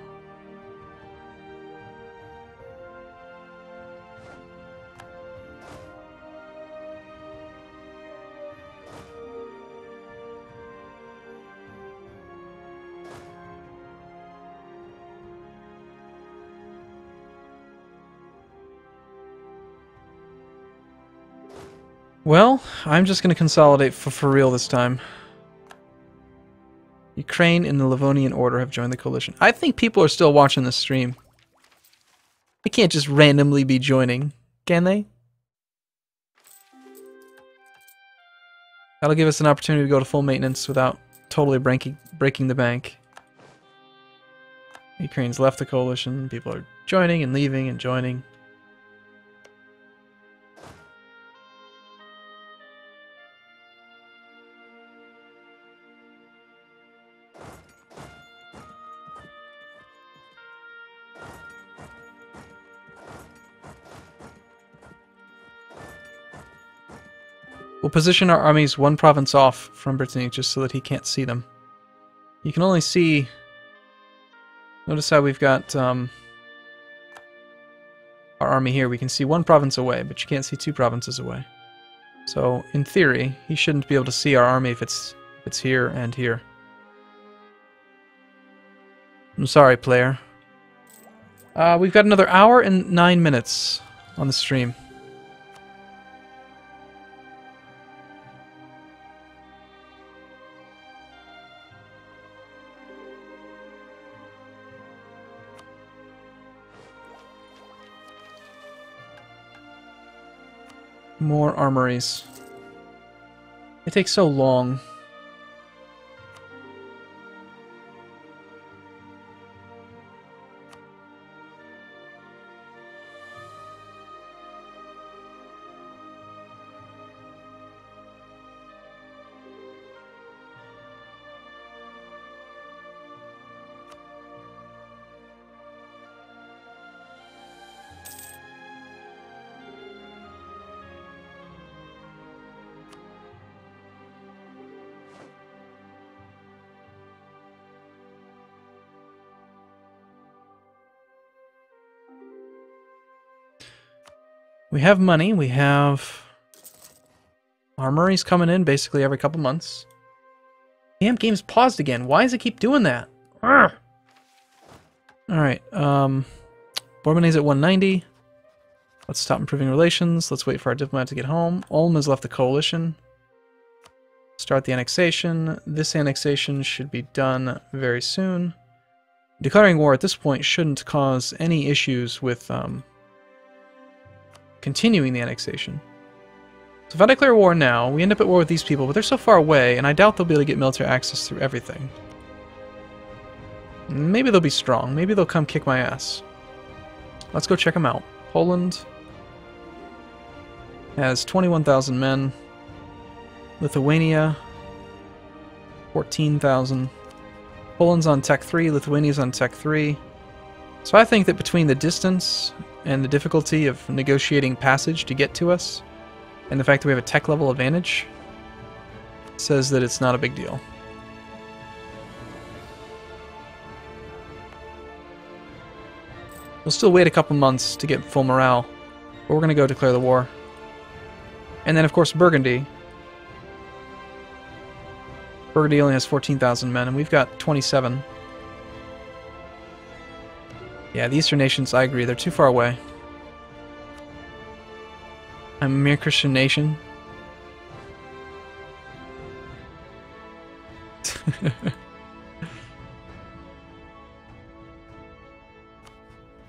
Well, I'm just going to consolidate for real this time. Ukraine and the Livonian Order have joined the coalition. I think people are still watching this stream. They can't just randomly be joining, can they? That'll give us an opportunity to go to full maintenance without totally breaking the bank. Ukraine's left the coalition. People are joining and leaving and joining. We'll position our armies one province off from Brittany just so that he can't see them. You can only see... Notice how we've got our army here. We can see one province away, but you can't see two provinces away. So, in theory, he shouldn't be able to see our army if it's here and here. I'm sorry, player. We've got another hour and 9 minutes on the stream. More armories. It takes so long. We have money, we have armories coming in basically every couple months. Damn, game's paused again. Why does it keep doing that? Alright, Bourbonnais at 190. Let's stop improving relations. Let's wait for our diplomat to get home. Ulm has left the coalition. Start the annexation. This annexation should be done very soon. Declaring war at this point shouldn't cause any issues with continuing the annexation. So if I declare war now, we end up at war with these people, but they're so far away, and I doubt they'll be able to get military access through everything. Maybe they'll be strong. Maybe they'll come kick my ass. Let's go check them out. Poland has 21,000 men. Lithuania, 14,000. Poland's on Tech 3, Lithuania's on Tech 3. So I think that between the distance and the difficulty of negotiating passage to get to us, and the fact that we have a tech level advantage, says that it's not a big deal. We'll still wait a couple months to get full morale, but we're going to go declare the war. And then, of course, Burgundy. Burgundy only has 14,000 men, and we've got 27. Yeah, the Eastern nations, I agree, they're too far away. I'm a mere Christian nation.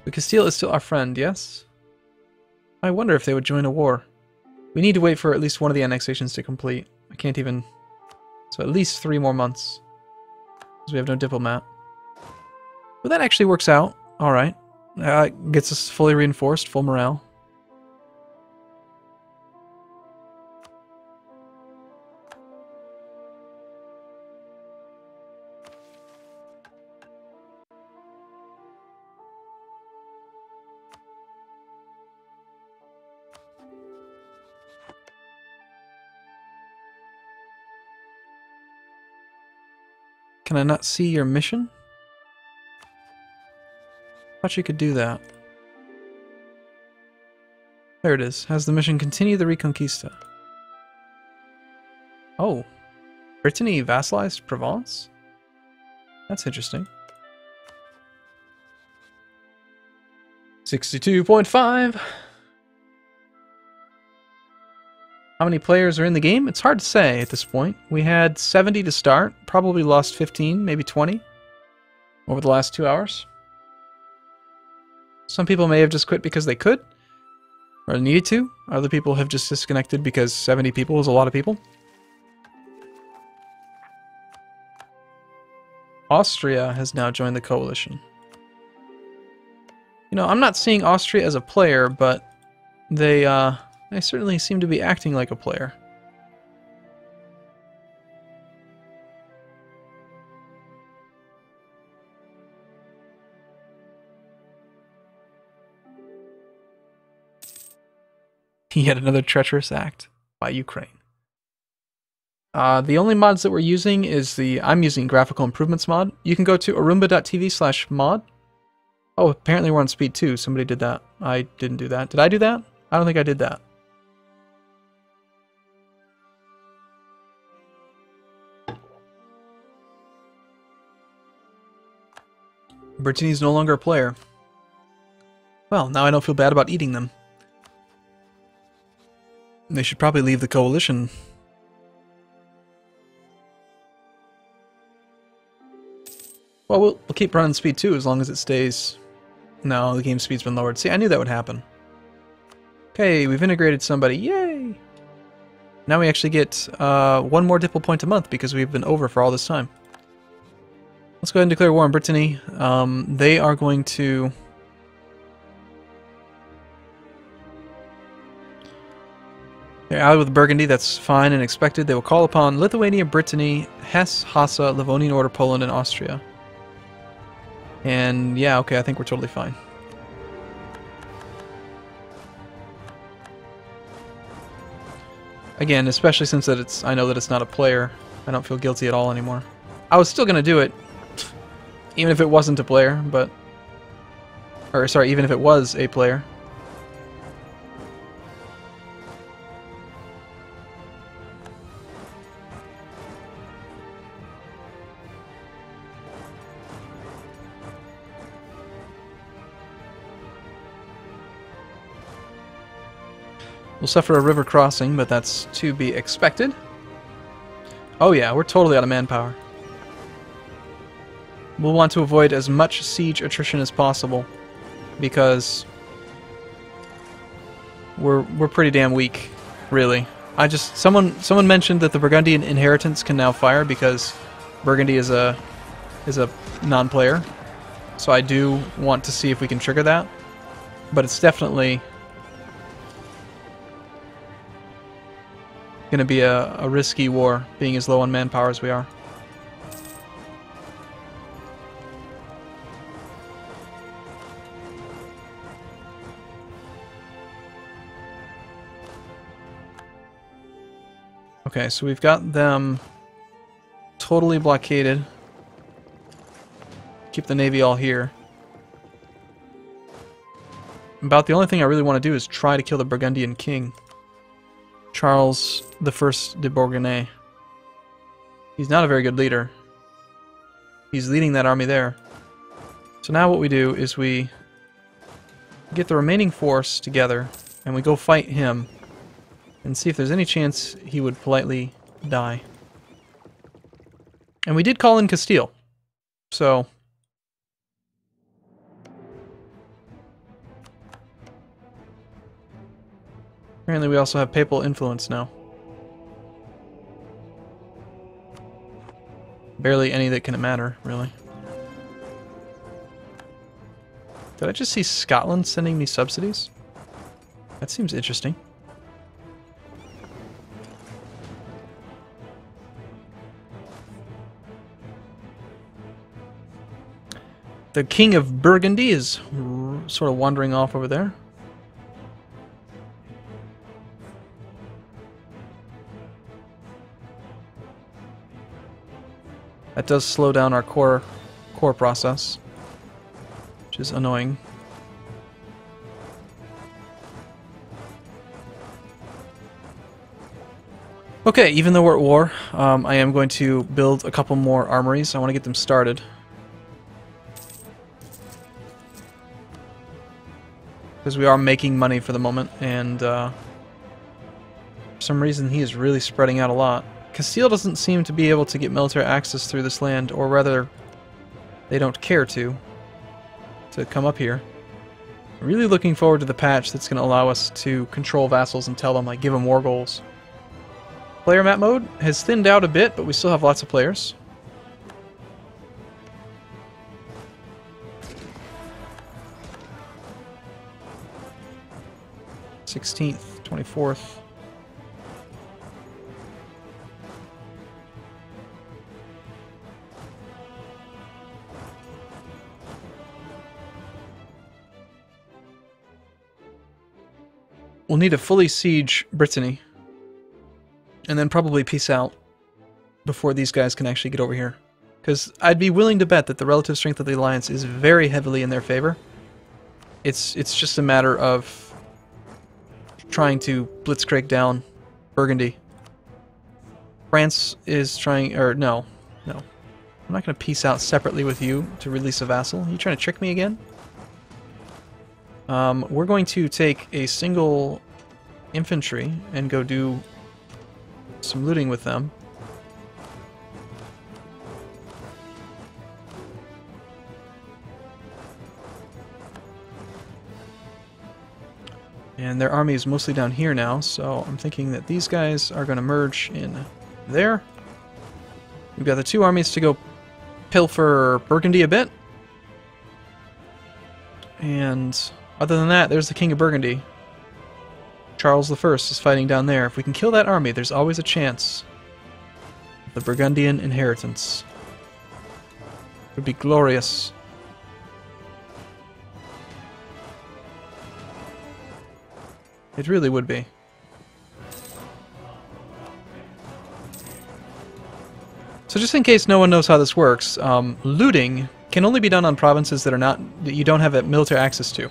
But Castile is still our friend, yes? I wonder if they would join a war. We need to wait for at least one of the annexations to complete. I can't even... So at least 3 more months. Because we have no diplomat. But that actually works out. Alright. Gets us fully reinforced, full morale. Can I not see your mission? Thought you could do that. There it is. Has the mission continue the Reconquista? Oh. Brittany vassalized Provence? That's interesting. 62.5. How many players are in the game? It's hard to say at this point. We had 70 to start, probably lost 15, maybe 20 over the last 2 hours. Some people may have just quit because they could, or needed to. Other people have just disconnected because 70 people is a lot of people. Austria has now joined the coalition. You know, I'm not seeing Austria as a player, but they certainly seem to be acting like a player. Yet another treacherous act by Ukraine. The only mods that we're using is I'm using Graphical Improvements mod. You can go to arumba.tv/mod. Oh, apparently we're on speed 2. Somebody did that. I didn't do that. Did I do that? I don't think I did that. Brittany's no longer a player. Well, now I don't feel bad about eating them. They should probably leave the coalition. Well, we'll keep running speed 2 as long as it stays... No, the game speed's been lowered. See, I knew that would happen. Okay, we've integrated somebody. Yay! Now we actually get 1 more diplo point a month because we've been over for all this time. Let's go ahead and declare war on Brittany. They are going to... They're allied with Burgundy, that's fine and expected. They will call upon Lithuania, Brittany, Hesse, Hassa, Livonian Order, Poland, and Austria. And yeah, okay, I think we're totally fine. Again, especially since that I know that it's not a player, I don't feel guilty at all anymore. I was still going to do it, even if it wasn't a player, but... Or, sorry, even if it was a player. We'll suffer a river crossing, but that's to be expected. Oh yeah, we're totally out of manpower. We'll want to avoid as much siege attrition as possible, because we're pretty damn weak, really. Someone mentioned that the Burgundian inheritance can now fire because Burgundy is a non-player. So I do want to see if we can trigger that, but it's definitely going to be a risky war, being as low on manpower as we are. Okay, so we've got them totally blockaded. Keep the navy all here. About the only thing I really want to do is try to kill the Burgundian king, Charles I de Bourgogne. He's not a very good leader. He's leading that army there. So now what we do is we get the remaining force together and we go fight him and see if there's any chance he would politely die. And we did call in Castile, so apparently we also have papal influence now. Barely any that can matter, really. Did I just see Scotland sending me subsidies? That seems interesting. The King of Burgundy is sort of wandering off over there. That does slow down our core process, which is annoying. Okay, even though we're at war, I am going to build a couple more armories. I want to get them started. Because we are making money for the moment, and for some reason he is really spreading out a lot. Castile doesn't seem to be able to get military access through this land, or rather, they don't care to come up here. I'm really looking forward to the patch that's going to allow us to control vassals and tell them, like, give them war goals. Player map mode has thinned out a bit, but we still have lots of players. th, 24th. We'll need to fully siege Brittany, and then probably peace out before these guys can actually get over here. Because I'd be willing to bet that the relative strength of the alliance is very heavily in their favor. It's just a matter of trying to blitzkrieg down Burgundy. France is trying, or no. I'm not going to peace out separately with you to release a vassal. Are you trying to trick me again? We're going to take a single infantry and go do some looting with them. And their army is mostly down here now, so I'm thinking that these guys are going to merge in there. We've got the two armies to go pilfer Burgundy a bit. And other than that, there's the King of Burgundy. Charles I is fighting down there. If we can kill that army, there's always a chance of the Burgundian inheritance. It would be glorious. It really would be. So just in case no one knows how this works, looting can only be done on provinces that you don't have military access to.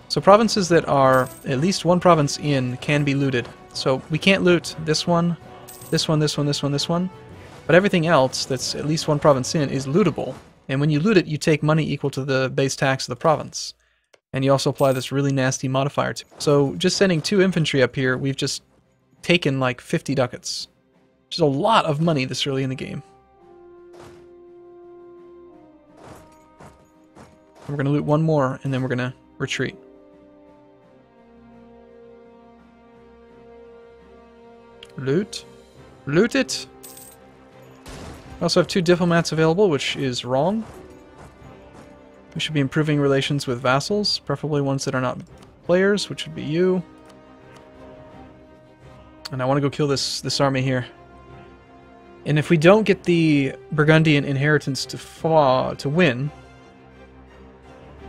So provinces that are at least one province in can be looted. So we can't loot this one, this one, this one, this one, this one. But everything else that's at least one province in is lootable. And when you loot it, you take money equal to the base tax of the province. And you also apply this really nasty modifier to it. So just sending 2 infantry up here, we've just taken like 50 ducats. Which is a lot of money this early in the game. We're going to loot one more, and then we're going to retreat. Loot. Loot it! We also have 2 diplomats available, which is wrong. We should be improving relations with vassals, preferably ones that are not players, which would be you. And I want to go kill this army here. And if we don't get the Burgundian inheritance to win,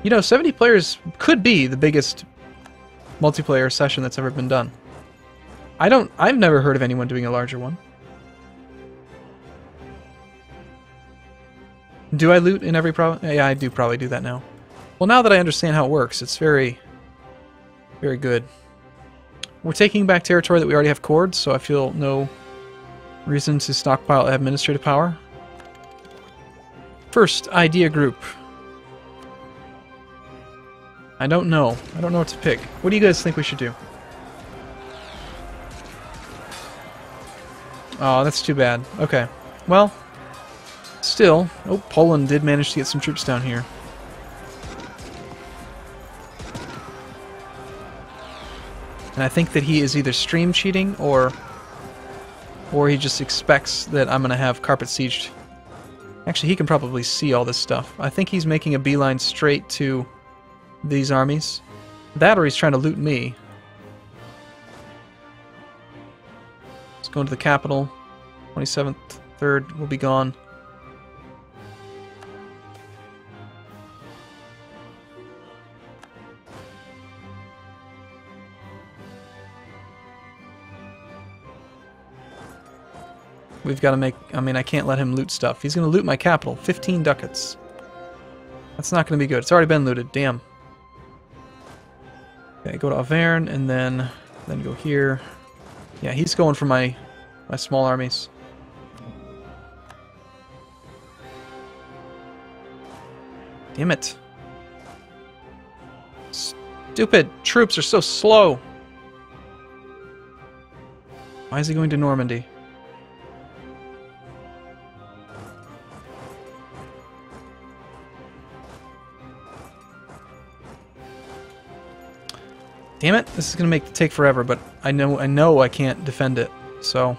you know, 70 players could be the biggest multiplayer session that's ever been done. I've never heard of anyone doing a larger one. Do I loot in every province? Yeah, I do probably do that now. Well, now that I understand how it works, it's very, very good. We're taking back territory that we already have cored, so I feel no reason to stockpile administrative power. First idea group. I don't know. I don't know what to pick. What do you guys think we should do? Oh, that's too bad. Okay. Well, still. Oh, Poland did manage to get some troops down here. And I think that he is either stream cheating or he just expects that I'm going to have carpet sieged. Actually, he can probably see all this stuff. I think he's making a beeline straight to these armies. That or he's trying to loot me. Let's go into the capital. 27th, 3rd will be gone. We've got to make... I mean, I can't let him loot stuff. He's going to loot my capital. 15 ducats. That's not going to be good. It's already been looted. Damn. Okay, go to Auvergne and then go here. Yeah, he's going for my small armies. Damn it. Stupid troops are so slow. Why is he going to Normandy? Damn it! This is gonna take forever, but I know I can't defend it, so.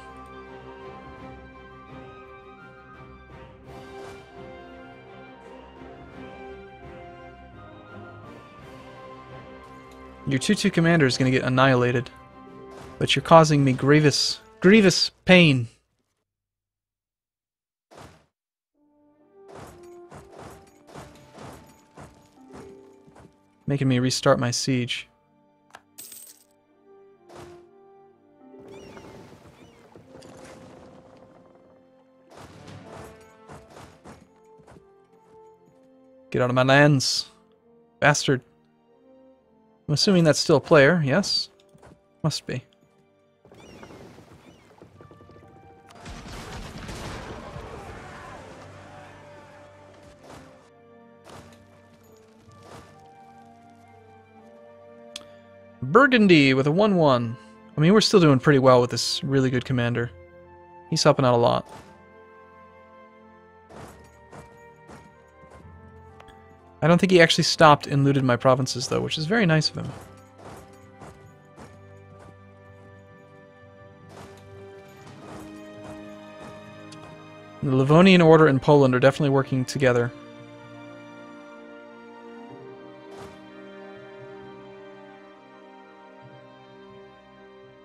Your 2-2 commander is gonna get annihilated, but you're causing me grievous pain. Making me restart my siege. Get out of my lands. Bastard. I'm assuming that's still a player, yes? Must be. Burgundy with a 1-1. I mean, we're still doing pretty well with this really good commander. He's helping out a lot. I don't think he actually stopped and looted my provinces, though, which is very nice of him. The Livonian Order and Poland are definitely working together.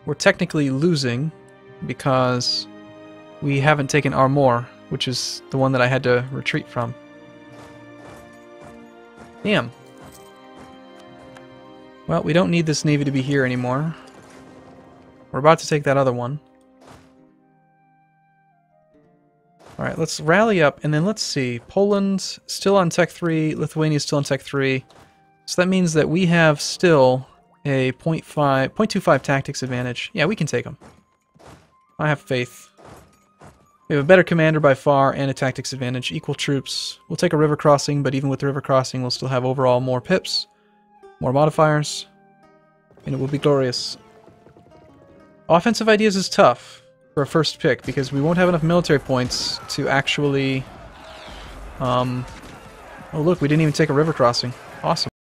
We're technically losing because we haven't taken Armor, which is the one that I had to retreat from. Damn. Well, we don't need this navy to be here anymore. We're about to take that other one. Alright, let's rally up, and then let's see. Poland's still on Tech 3, Lithuania's still on Tech 3. So that means that we have still a 0.25 tactics advantage. Yeah, we can take them. I have faith. We have a better commander by far and a tactics advantage. Equal troops. We'll take a river crossing, but even with the river crossing, we'll still have overall more pips, more modifiers, and it will be glorious. Offensive ideas is tough. for a first pick, because we won't have enough military points to actually... Oh look, we didn't even take a river crossing. Awesome.